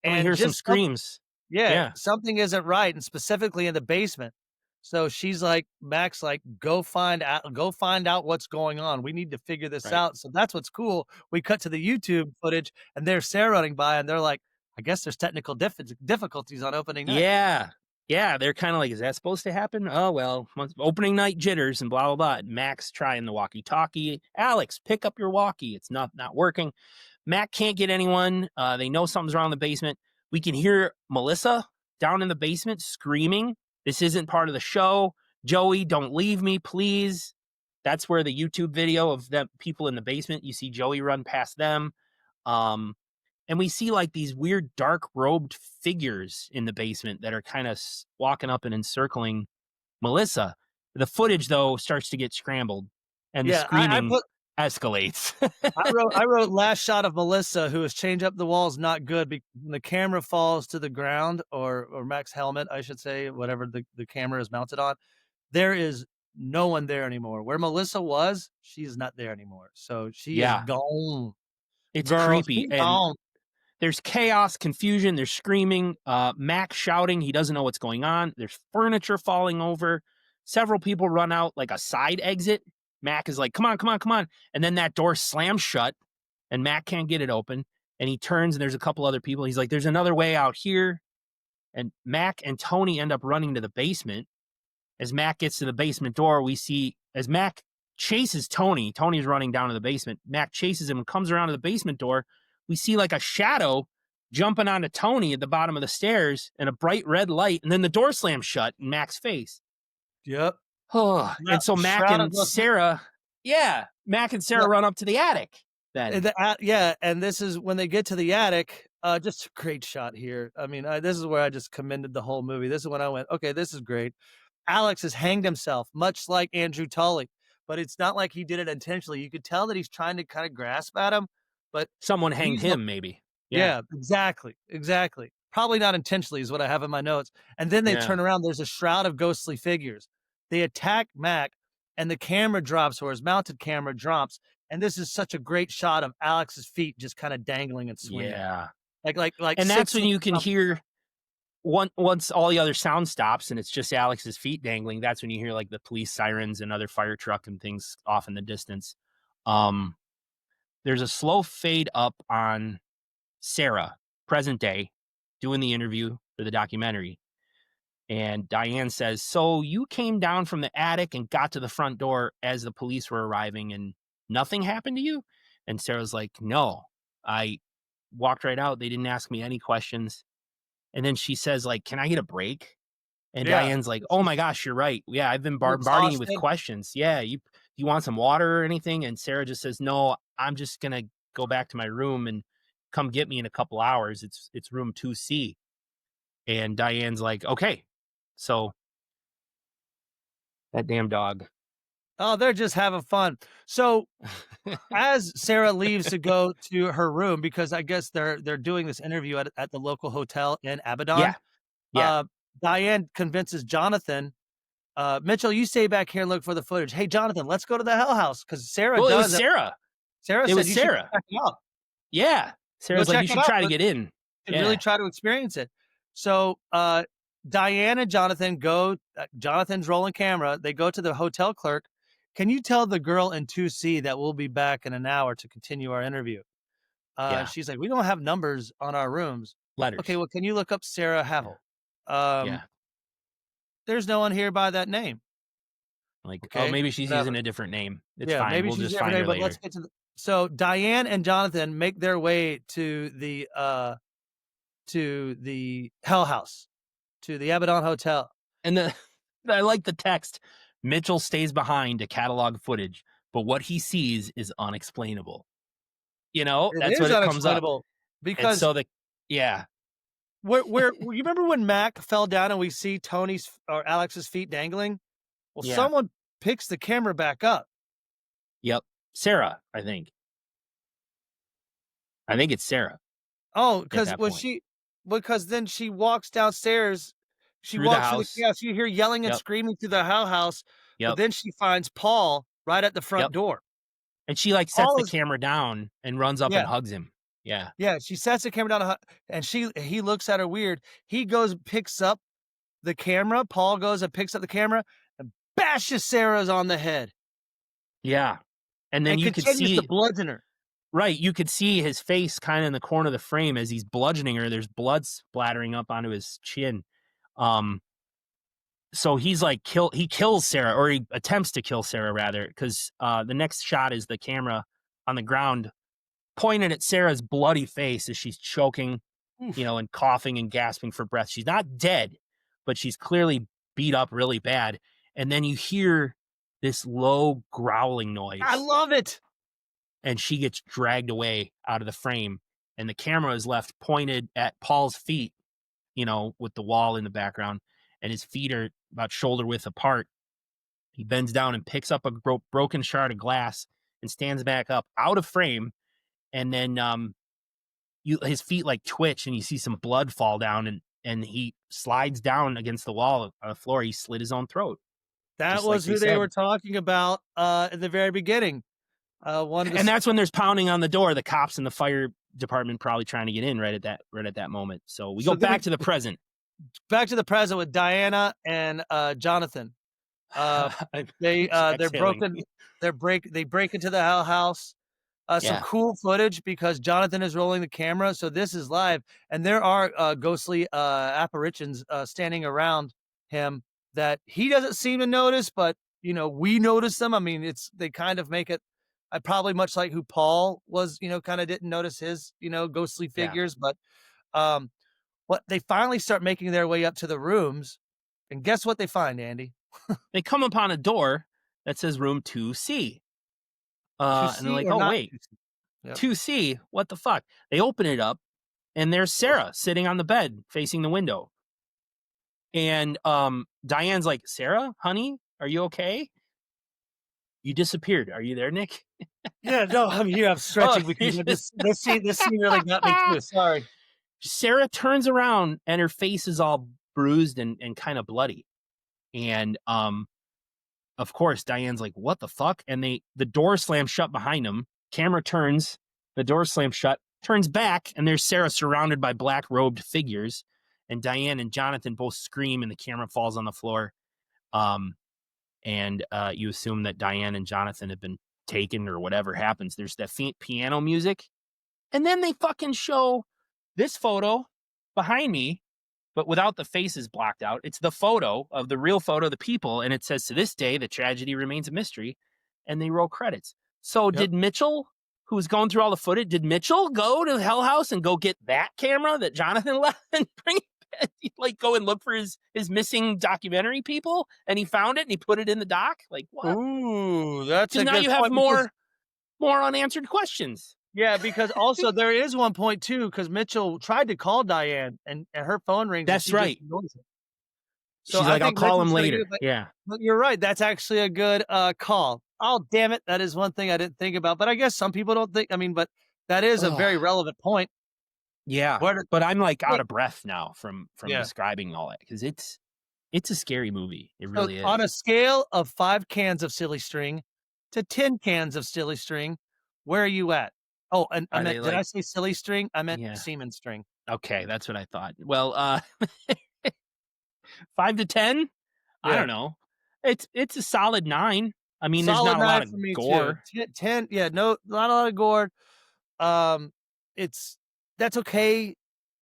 Speaker 1: And we
Speaker 2: And
Speaker 1: hear some
Speaker 2: just some
Speaker 1: screams.
Speaker 2: yeah,
Speaker 1: Yeah,
Speaker 2: something isn't right, and specifically in the basement. So she's like Mac's like, go find out what's going on. We need to figure this
Speaker 1: right.
Speaker 2: out." So that's what's cool. We cut to the YouTube footage, and there's Sarah running by, and they're like, "I guess there's technical difficulties on opening night."
Speaker 1: Yeah. Yeah, they're kinda like, "Is that supposed to happen? Oh, well, opening night jitters and blah, blah, blah." Max trying the walkie-talkie. "Alex, pick up your walkie." It's not working. Mac can't get anyone. They know something's wrong in the basement. We can hear Melissa down in the basement screaming, "This isn't part of the show. Joey, don't leave me, please." That's where the YouTube video of the people in the basement, you see Joey run past them. Um, and we see like these weird dark robed figures in the basement that are kind of walking up and encircling Melissa. The footage though starts to get scrambled and the
Speaker 2: Yeah, I
Speaker 1: screaming
Speaker 2: put
Speaker 1: escalates.
Speaker 2: I wrote last shot of Melissa who has changed up the walls not good when the camera falls to the ground or Mac's helmet, I should say, whatever the camera is mounted on. There is no one there anymore. Where Melissa was, she's not there anymore. So she is
Speaker 1: Yeah,
Speaker 2: gone.
Speaker 1: it's
Speaker 2: Girl,
Speaker 1: creepy.
Speaker 2: she's
Speaker 1: And
Speaker 2: gone.
Speaker 1: there's chaos, confusion, there's screaming, Mac shouting, he doesn't know what's going on. There's furniture falling over. Several people run out like a side exit. Mac is like, "Come on, come on, come on." And then that door slams shut and Mac can't get it open. And he turns and there's a couple other people. He's like, "There's another way out here." And Mac and Tony end up running to the basement. As Mac gets to the basement door, we see as Mac chases Tony's running down to the basement. Mac chases him and comes around to the basement door. We see like a shadow jumping onto Tony at the bottom of the stairs and a bright red light. And then the door slams shut in Mac's face.
Speaker 2: Yep.
Speaker 1: Oh, and so Mac
Speaker 2: Shroud of
Speaker 1: and Sarah, yeah, Mac and Sarah run up to the attic then.
Speaker 2: yeah, and this is when they get to the attic, just a great shot here. I mean, this is where I just commended the whole movie. This is when I went, "Okay, this is great." Alex has hanged himself, much like Andrew Tully, but it's not like he did it intentionally. You could tell that he's trying to kinda grasp at him, but
Speaker 1: Someone hanged
Speaker 2: he's the
Speaker 1: him, maybe. Yeah,
Speaker 2: yeah, exactly, exactly. Probably not intentionally is what I have in my notes, and then they
Speaker 1: yeah,
Speaker 2: turn around, there's a shroud of ghostly figures. They attack Mac, and the camera drops, or his mounted camera drops, and this is such a great shot of Alex's feet just kinda dangling and swinging,
Speaker 1: yeah.
Speaker 2: like
Speaker 1: And that's
Speaker 2: 6
Speaker 1: when
Speaker 2: inches
Speaker 1: you can
Speaker 2: off.
Speaker 1: hear once all the other sound stops and it's just Alex's feet dangling, that's when you hear like the police sirens and other fire truck and things off in the distance. Um, there's a slow fade up on Sarah, present day, doing the interview for the documentary. And Diane says, "So you came down from the attic and got to the front door as the police were arriving and nothing happened to you?" And Sarah's like, "No, I walked right out. They didn't ask me any questions." And then she says, like, "Can I get a break?" And
Speaker 2: Yeah,
Speaker 1: Diane's like, "Oh
Speaker 2: she's
Speaker 1: my gosh, you're right. Yeah, I've been
Speaker 2: so
Speaker 1: bombarding you with
Speaker 2: exhausted.
Speaker 1: questions. Yeah, you want some water or anything?" And Sarah just says, "No, I'm just gonna go back to my room and come get me in a couple hours. It's room 2C. And Diane's like, okay. So that damn dog.
Speaker 2: Oh, they're just having fun. So as Sarah leaves to go to her room, because I guess they're doing this interview at the local hotel in
Speaker 1: Yeah.
Speaker 2: Abaddon,
Speaker 1: Yeah.
Speaker 2: Diane convinces Jonathan, Mitchell, you stay back here and look for the footage. Hey, Jonathan, let's go to the Hell House because Sarah
Speaker 1: Well, it was
Speaker 2: does.
Speaker 1: Sarah.
Speaker 2: Sarah
Speaker 1: It
Speaker 2: said
Speaker 1: was
Speaker 2: you should
Speaker 1: Sarah.
Speaker 2: check it out.
Speaker 1: Yeah.
Speaker 2: Go
Speaker 1: Sarah's like,
Speaker 2: check
Speaker 1: you
Speaker 2: it
Speaker 1: should
Speaker 2: out.
Speaker 1: try to get in.
Speaker 2: And really
Speaker 1: Yeah.
Speaker 2: try to experience it. So Diane and Jonathan go. Jonathan's rolling camera. They go to the hotel clerk. Can you tell the girl in 2C that we'll be back in an hour to continue our interview?
Speaker 1: Yeah.
Speaker 2: She's like, we don't have numbers on our rooms.
Speaker 1: Letters.
Speaker 2: Okay, well, can you look up Sarah Havel?
Speaker 1: Yeah.
Speaker 2: There's no one here by that name.
Speaker 1: Like, oh,
Speaker 2: Okay,
Speaker 1: maybe she's
Speaker 2: whatever.
Speaker 1: using a different name. It's
Speaker 2: Yeah,
Speaker 1: fine.
Speaker 2: maybe
Speaker 1: We'll
Speaker 2: she's
Speaker 1: just
Speaker 2: a different
Speaker 1: find her
Speaker 2: name, but
Speaker 1: later.
Speaker 2: let's get to the. So Diane and Jonathan make their way to the Hell House, to the Abaddon Hotel.
Speaker 1: And I like the text. Mitchell stays behind to catalog footage, but what he sees is unexplainable. You know,
Speaker 2: It
Speaker 1: that's
Speaker 2: is
Speaker 1: what it comes up.
Speaker 2: unexplainable
Speaker 1: And
Speaker 2: because
Speaker 1: so
Speaker 2: where you remember when Mac fell down and we see Tony's or Alex's feet dangling? Well,
Speaker 1: Yeah.
Speaker 2: someone picks the camera back up.
Speaker 1: Yep. Sarah, I think. I think it's Sarah.
Speaker 2: Oh,
Speaker 1: at
Speaker 2: because
Speaker 1: that
Speaker 2: when
Speaker 1: point.
Speaker 2: because then she walks downstairs. She
Speaker 1: Through the
Speaker 2: walks through the
Speaker 1: house.
Speaker 2: chaos. You hear yelling and
Speaker 1: Yep.
Speaker 2: screaming through the Hell House, but
Speaker 1: Yep.
Speaker 2: then she finds Paul right at the front
Speaker 1: Yep.
Speaker 2: door.
Speaker 1: And she like sets
Speaker 2: Paul
Speaker 1: the
Speaker 2: is
Speaker 1: camera down and runs up
Speaker 2: yeah.
Speaker 1: and hugs him. Yeah.
Speaker 2: Yeah, she sets the camera down, and he looks at her weird. He goes and picks up the camera. Paul goes and picks up the camera and bashes Sarah's on the head
Speaker 1: Yeah. And then
Speaker 2: and
Speaker 1: you could
Speaker 2: continues to
Speaker 1: see,
Speaker 2: bludgeon her.
Speaker 1: right, you could see his face kind of in the corner of the frame as he's bludgeoning her. There's blood splattering up onto his chin. So he's like he kills Sarah, or he attempts to kill Sarah rather, because the next shot is the camera on the ground pointed at Sarah's bloody face as she's choking,
Speaker 2: Oof.
Speaker 1: and coughing and gasping for breath. She's not dead, but she's clearly beat up really bad. And then you hear this low growling noise.
Speaker 2: I love it.
Speaker 1: And she gets dragged away out of the frame. And the camera is left pointed at Paul's feet, with the wall in the background. And his feet are about shoulder width apart. He bends down and picks up a broken shard of glass and stands back up out of frame. And then his feet like twitch and you see some blood fall down and he slides down against the wall on the floor. He slit his own throat.
Speaker 2: That
Speaker 1: just
Speaker 2: was
Speaker 1: like
Speaker 2: who they were talking about in the very beginning.
Speaker 1: And that's when there's pounding on the door. The cops and the fire department probably trying to get in right at that moment. So we go back to the present.
Speaker 2: Back to the present with Diana and Jonathan. They break into the Hell House. Some cool footage because Jonathan is rolling the camera, so this is live, and there are ghostly apparitions standing around him that he doesn't seem to notice, but we notice them. I mean, they kind of make it. I probably much like who Paul was, kind of didn't notice his, ghostly figures, but what they finally start making their way up to the rooms, and guess what they find, Andy?
Speaker 1: They come upon a door that says room 2C. And they're like, oh, wait, 2C? What the fuck? They open it up, and there's Sarah sitting on the bed facing the window. And Diane's like, Sarah, honey, are you okay? You disappeared. Are you there, Nick?
Speaker 2: Yeah, no, I'm here. I'm stretching because this scene really got me too. Sorry.
Speaker 1: Sarah turns around, and her face is all bruised and kind of bloody. And of course, Diane's like, what the fuck? And the door slams shut behind them. Camera turns, the door slams shut, turns back, and there's Sarah surrounded by black-robed figures. And Diane and Jonathan both scream, and the camera falls on the floor. And you assume that Diane and Jonathan have been taken or whatever happens. There's that faint piano music. And then they fucking show this photo behind me, but without the faces blocked out. It's the photo of the real photo of the people. And it says, to this day, the tragedy remains a mystery. And they roll credits. So did Mitchell, who was going through all the footage, did Mitchell go to Hell House and go get that camera that Jonathan left and bring it back? Like go and look for his missing documentary people? And he found it and he put it in the doc? Like what?
Speaker 2: Ooh, that's a
Speaker 1: now
Speaker 2: good
Speaker 1: you have
Speaker 2: point
Speaker 1: more unanswered questions.
Speaker 2: Yeah, because also there is one point too, because Mitchell tried to call Diane and her phone rings and
Speaker 1: That's
Speaker 2: she just
Speaker 1: right.
Speaker 2: ignores it. So
Speaker 1: She's
Speaker 2: I
Speaker 1: like, "I'll
Speaker 2: think
Speaker 1: call him
Speaker 2: Mitchell should have
Speaker 1: later."
Speaker 2: given,
Speaker 1: Yeah.
Speaker 2: but you're right, that's actually a good, call. Oh, damn it, that is one thing I didn't think about, but I guess some people don't think, I mean, but that is a
Speaker 1: Ugh.
Speaker 2: very relevant point.
Speaker 1: Yeah.
Speaker 2: Where did
Speaker 1: But I'm, like, out
Speaker 2: wait,
Speaker 1: of breath now from
Speaker 2: yeah.
Speaker 1: describing all that because it's a scary movie. It
Speaker 2: So
Speaker 1: really
Speaker 2: on a
Speaker 1: is.
Speaker 2: scale of 5 cans of silly string to 10 cans of silly string, where are you at? Oh, and I
Speaker 1: Are they,
Speaker 2: meant, did I
Speaker 1: like
Speaker 2: say silly string? I meant
Speaker 1: yeah.
Speaker 2: semen string.
Speaker 1: Okay, that's what I thought. Well, 5 to 10? I
Speaker 2: Yeah.
Speaker 1: don't know. It's a solid 9. I mean, there's
Speaker 2: Solid
Speaker 1: not a
Speaker 2: 9
Speaker 1: lot of
Speaker 2: for me too.
Speaker 1: gore.
Speaker 2: 10, yeah, no, not a lot of gore. Um, it's that's okay. You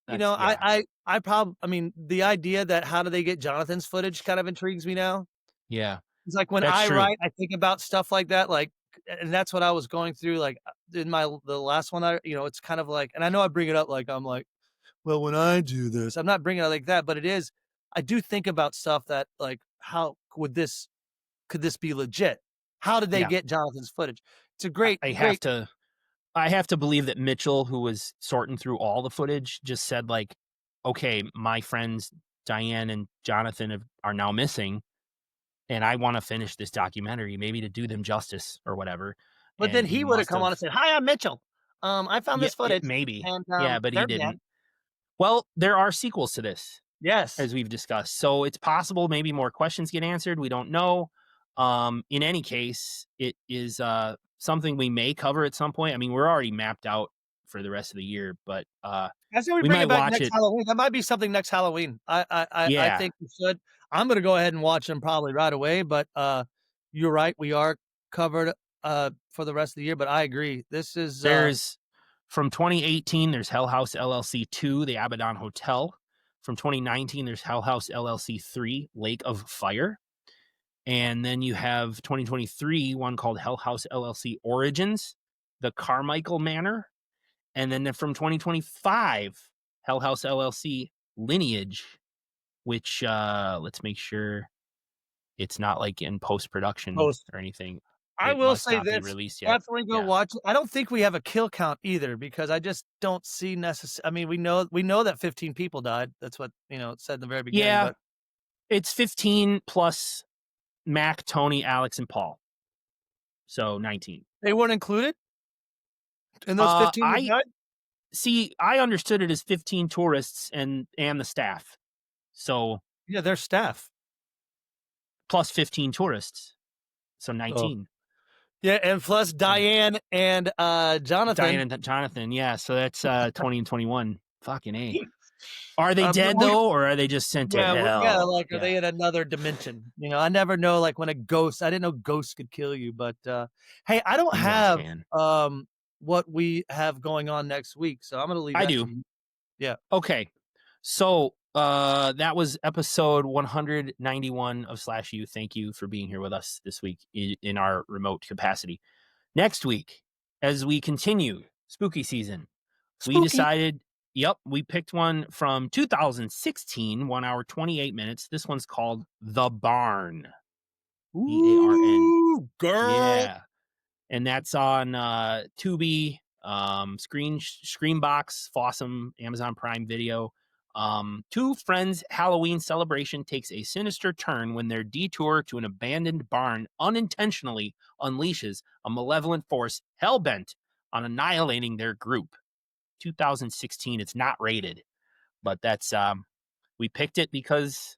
Speaker 1: That's
Speaker 2: know,
Speaker 1: yeah.
Speaker 2: I mean, the idea that how do they get Jonathan's footage kind of intrigues me now.
Speaker 1: Yeah.
Speaker 2: It's like when
Speaker 1: That's
Speaker 2: I
Speaker 1: true.
Speaker 2: write, I think about stuff like that, like, and that's what I was going through, like, in the last one, it's kind of like, and I know I bring it up like I'm like, well, when I do this, I'm not bringing it like that, but it is. I do think about stuff that like, how would this could this be legit? How did they
Speaker 1: Yeah.
Speaker 2: get Jonathan's footage? It's a
Speaker 1: I
Speaker 2: great,
Speaker 1: I have
Speaker 2: great.
Speaker 1: to I have to believe that Mitchell, who was sorting through all the footage, just said like, "Okay, my friends Diane and Jonathan are now missing, and I want to finish this documentary, maybe to do them justice or whatever."
Speaker 2: But
Speaker 1: And
Speaker 2: then
Speaker 1: he
Speaker 2: he would have
Speaker 1: must
Speaker 2: come on
Speaker 1: have,
Speaker 2: and said, "Hi, I'm Mitchell. I found
Speaker 1: yeah,
Speaker 2: this footage,
Speaker 1: maybe,
Speaker 2: and
Speaker 1: yeah, but he
Speaker 2: they're dead."
Speaker 1: didn't. Well, there are sequels to this,
Speaker 2: Yes.
Speaker 1: as we've discussed, so it's possible maybe more questions get answered. We don't know. In any case, it is something we may cover at some point. I mean, we're already mapped out for the rest of the year, but
Speaker 2: I say we
Speaker 1: we
Speaker 2: bring
Speaker 1: might
Speaker 2: it back
Speaker 1: watch
Speaker 2: next
Speaker 1: it.
Speaker 2: Halloween. That might be something next Halloween. I
Speaker 1: Yeah,
Speaker 2: think we should. I'm gonna go ahead and watch them probably right away, but, you're right, we are covered, for the rest of the year, but I agree. This is,
Speaker 1: there's from 2018. There's Hell House LLC 2, The Abaddon Hotel. From 2019, there's Hell House LLC 3, Lake of Fire. And then you have 2023, one called Hell House LLC Origins, The Carmichael Manor. And then from 2025, Hell House LLC Lineage, which let's make sure it's not like in post production
Speaker 2: post.
Speaker 1: or anything.
Speaker 2: I
Speaker 1: It
Speaker 2: will
Speaker 1: must
Speaker 2: say
Speaker 1: not be
Speaker 2: this,
Speaker 1: released yet.
Speaker 2: definitely go
Speaker 1: Yeah.
Speaker 2: watch it. I don't think we have a kill count either because I just don't see I mean, we know that 15 people died. That's what, it said in the very beginning,
Speaker 1: Yeah.
Speaker 2: but
Speaker 1: It's 15 plus Mac, Tony, Alex, and Paul. So 19.
Speaker 2: they weren't included in those 15 that
Speaker 1: I
Speaker 2: died?
Speaker 1: see. I understood it as 15 tourists and the staff. So
Speaker 2: Yeah, they're staff.
Speaker 1: plus 15 tourists. So
Speaker 2: Oh.
Speaker 1: 19.
Speaker 2: Yeah, and plus
Speaker 1: Yeah.
Speaker 2: Diane and, Jonathan.
Speaker 1: Diane and Jonathan. Yeah. So that's 20 and 21. Fucking A. Are they dead
Speaker 2: We
Speaker 1: though, or are they just sent to
Speaker 2: yeah,
Speaker 1: hell?
Speaker 2: like, are
Speaker 1: Yeah.
Speaker 2: they in another dimension? I never know, like, when I didn't know ghosts could kill you, but, hey, I don't
Speaker 1: You ask,
Speaker 2: have,
Speaker 1: man.
Speaker 2: what we have going on next week, so I'm gonna leave
Speaker 1: I
Speaker 2: that to
Speaker 1: do.
Speaker 2: you. Yeah.
Speaker 1: Okay. So that was episode 191 of SlashU. Thank you for being here with us this week in our remote capacity. Next week, as we continue spooky season, we
Speaker 2: Spooky.
Speaker 1: decided, yep, we picked one from 2016, 1 hour, 28 minutes. This one's called The Barn. Barn.
Speaker 2: Ooh, girl.
Speaker 1: Yeah. And that's on Tubi, Screenbox, Fossum, Amazon Prime Video. Two friends' Halloween celebration takes a sinister turn when their detour to an abandoned barn unintentionally unleashes a malevolent force hell-bent on annihilating their group. 2016. It's not rated, but that's we picked it because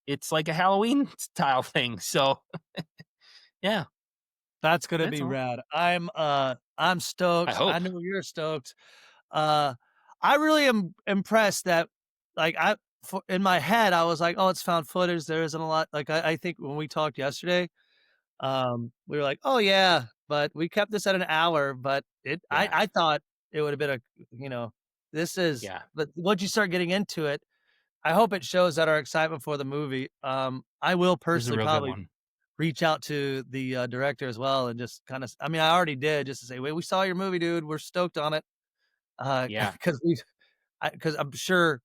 Speaker 1: it's like a Halloween style thing. So yeah,
Speaker 2: That's gonna
Speaker 1: that's
Speaker 2: be
Speaker 1: all.
Speaker 2: rad. I'm
Speaker 1: I
Speaker 2: stoked. I
Speaker 1: hope.
Speaker 2: know you're stoked. Uh, I really am impressed that, like, in my head, I was like, "Oh, it's found footage. There isn't a lot." Like, I think when we talked yesterday, we were like, "Oh, yeah," but we kept this at an hour, but
Speaker 1: Yeah,
Speaker 2: I thought it would have been this is,
Speaker 1: yeah.
Speaker 2: but once you start getting into it, I hope it shows that our excitement for the movie. I will
Speaker 1: This is a
Speaker 2: personally
Speaker 1: real good
Speaker 2: probably
Speaker 1: one.
Speaker 2: reach out to the, director as well and just kinda I mean, I already did just to say, "Wait, we saw your movie, dude. We're stoked on it."
Speaker 1: Yeah,
Speaker 2: 'Cause because I'm sure,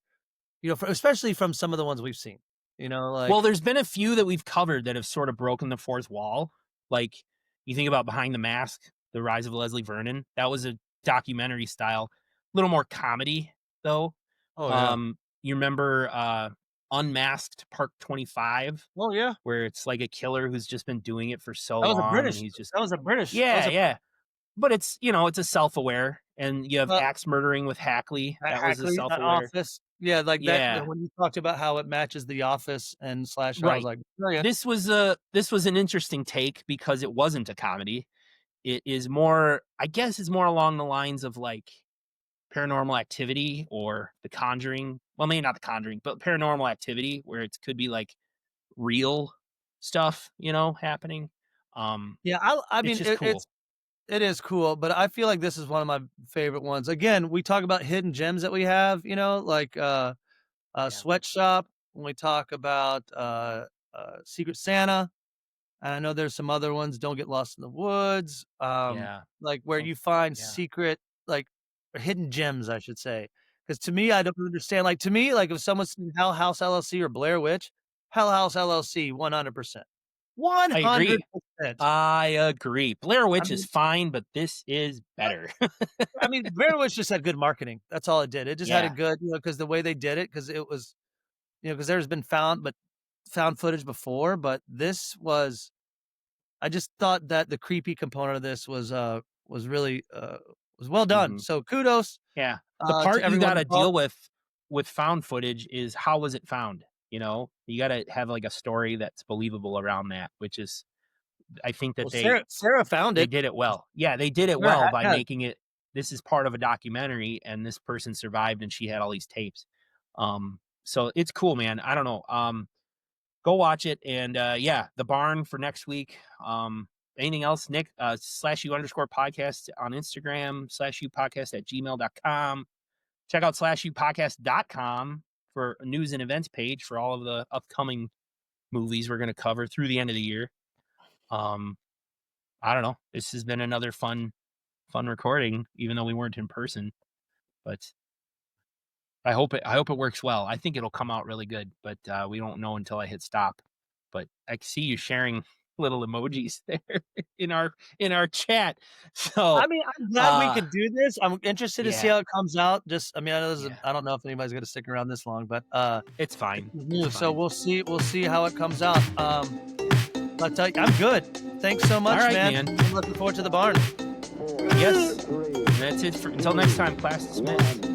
Speaker 2: especially from some of the ones we've seen,
Speaker 1: well,
Speaker 2: like,
Speaker 1: there's been a few that we've covered that have sort of broken the fourth wall. Like, you think about Behind the Mask, The Rise of Leslie Vernon. That was a documentary style, a little more comedy though.
Speaker 2: Oh, yeah.
Speaker 1: You remember Unmasked Part 25,
Speaker 2: Oh, yeah.
Speaker 1: where it's like a killer who's just been doing it for so
Speaker 2: That was a
Speaker 1: long and
Speaker 2: British
Speaker 1: he's just
Speaker 2: that was a British that was
Speaker 1: yeah,
Speaker 2: a
Speaker 1: yeah. But it's, it's a self-aware, and you have
Speaker 2: uh,
Speaker 1: axe murdering with Hackley. That was a
Speaker 2: Hackley,
Speaker 1: self-aware.
Speaker 2: Office. Yeah, like that
Speaker 1: Yeah,
Speaker 2: when you talked about how it matches The Office and SlashU, I was
Speaker 1: right.
Speaker 2: like, "Oh, yeah."
Speaker 1: This was an interesting take because it wasn't a comedy. It is more, I guess, is more along the lines of like Paranormal Activity or The Conjuring. Well, maybe not The Conjuring, but Paranormal Activity, where it could be like real stuff, happening.
Speaker 2: Yeah, I
Speaker 1: It's
Speaker 2: mean,
Speaker 1: just cool.
Speaker 2: it is cool, but I feel like this is one of my favorite ones. Again, we talk about hidden gems that we have, like,
Speaker 1: Yeah,
Speaker 2: Sweatshop, when we talk about, Secret Santa, and I know there's some other ones, Don't Get Lost in the Woods,
Speaker 1: yeah.
Speaker 2: like, where
Speaker 1: Don't
Speaker 2: you find
Speaker 1: yeah.
Speaker 2: secret, like, or hidden gems, I should say. Because to me, I don't understand, like, to me, like, if someone's seen Hell House LLC or Blair Witch, Hell House LLC, 100%.
Speaker 1: I agree.
Speaker 2: 100%.
Speaker 1: I agree. Blair
Speaker 2: I
Speaker 1: Witch is
Speaker 2: mean
Speaker 1: fine, but this is better.
Speaker 2: Blair Witch just had good marketing. That's all it did. It just had a
Speaker 1: Yeah.
Speaker 2: good, because the way they did it, because it was, because there's been found footage before, but this was, I just thought that the creepy component of this was really, was well done.
Speaker 1: Mhm.
Speaker 2: So kudos,
Speaker 1: Yeah. The
Speaker 2: to
Speaker 1: part you
Speaker 2: everyone
Speaker 1: gotta
Speaker 2: involved.
Speaker 1: deal with found footage is how was it found, You gotta have, like, a story that's believable around that, which is I think
Speaker 2: Well,
Speaker 1: that
Speaker 2: Sarah found
Speaker 1: they
Speaker 2: it.
Speaker 1: did it well. Yeah, they did it
Speaker 2: Sarah
Speaker 1: well by
Speaker 2: had
Speaker 1: making it this is part of a documentary, and this person survived, and she had all these tapes. So it's cool, man. I don't know. Go watch it, and, yeah, The Barn for next week. Anything else, Nick? /U_podcast on Instagram, /U_podcast@gmail.com. Check out /UPodcast.com for a news and events page for all of the upcoming movies we're gonna cover through the end of the year. Um, I don't know. This has been another fun recording, even though we weren't in person, but I hope it works well. I think it'll come out really good, but, we don't know until I hit stop. But I see you sharing little emojis there in our chat. So,
Speaker 2: I mean, I'm glad we
Speaker 1: uh,
Speaker 2: could do this. I'm interested to see
Speaker 1: yeah,
Speaker 2: how it comes out. Just, I mean, I know this is,
Speaker 1: yeah,
Speaker 2: I don't know if anybody's gonna stick around this long, but,
Speaker 1: it's
Speaker 2: this
Speaker 1: fine.
Speaker 2: is
Speaker 1: It's
Speaker 2: new, so
Speaker 1: fine.
Speaker 2: we'll see how it comes out.
Speaker 1: Yeah.
Speaker 2: But, I'm good. Thanks so
Speaker 1: All
Speaker 2: much,
Speaker 1: right,
Speaker 2: man.
Speaker 1: man.
Speaker 2: I'm looking forward to the barn.
Speaker 1: Yes. And that's it for until next time, class dismissed.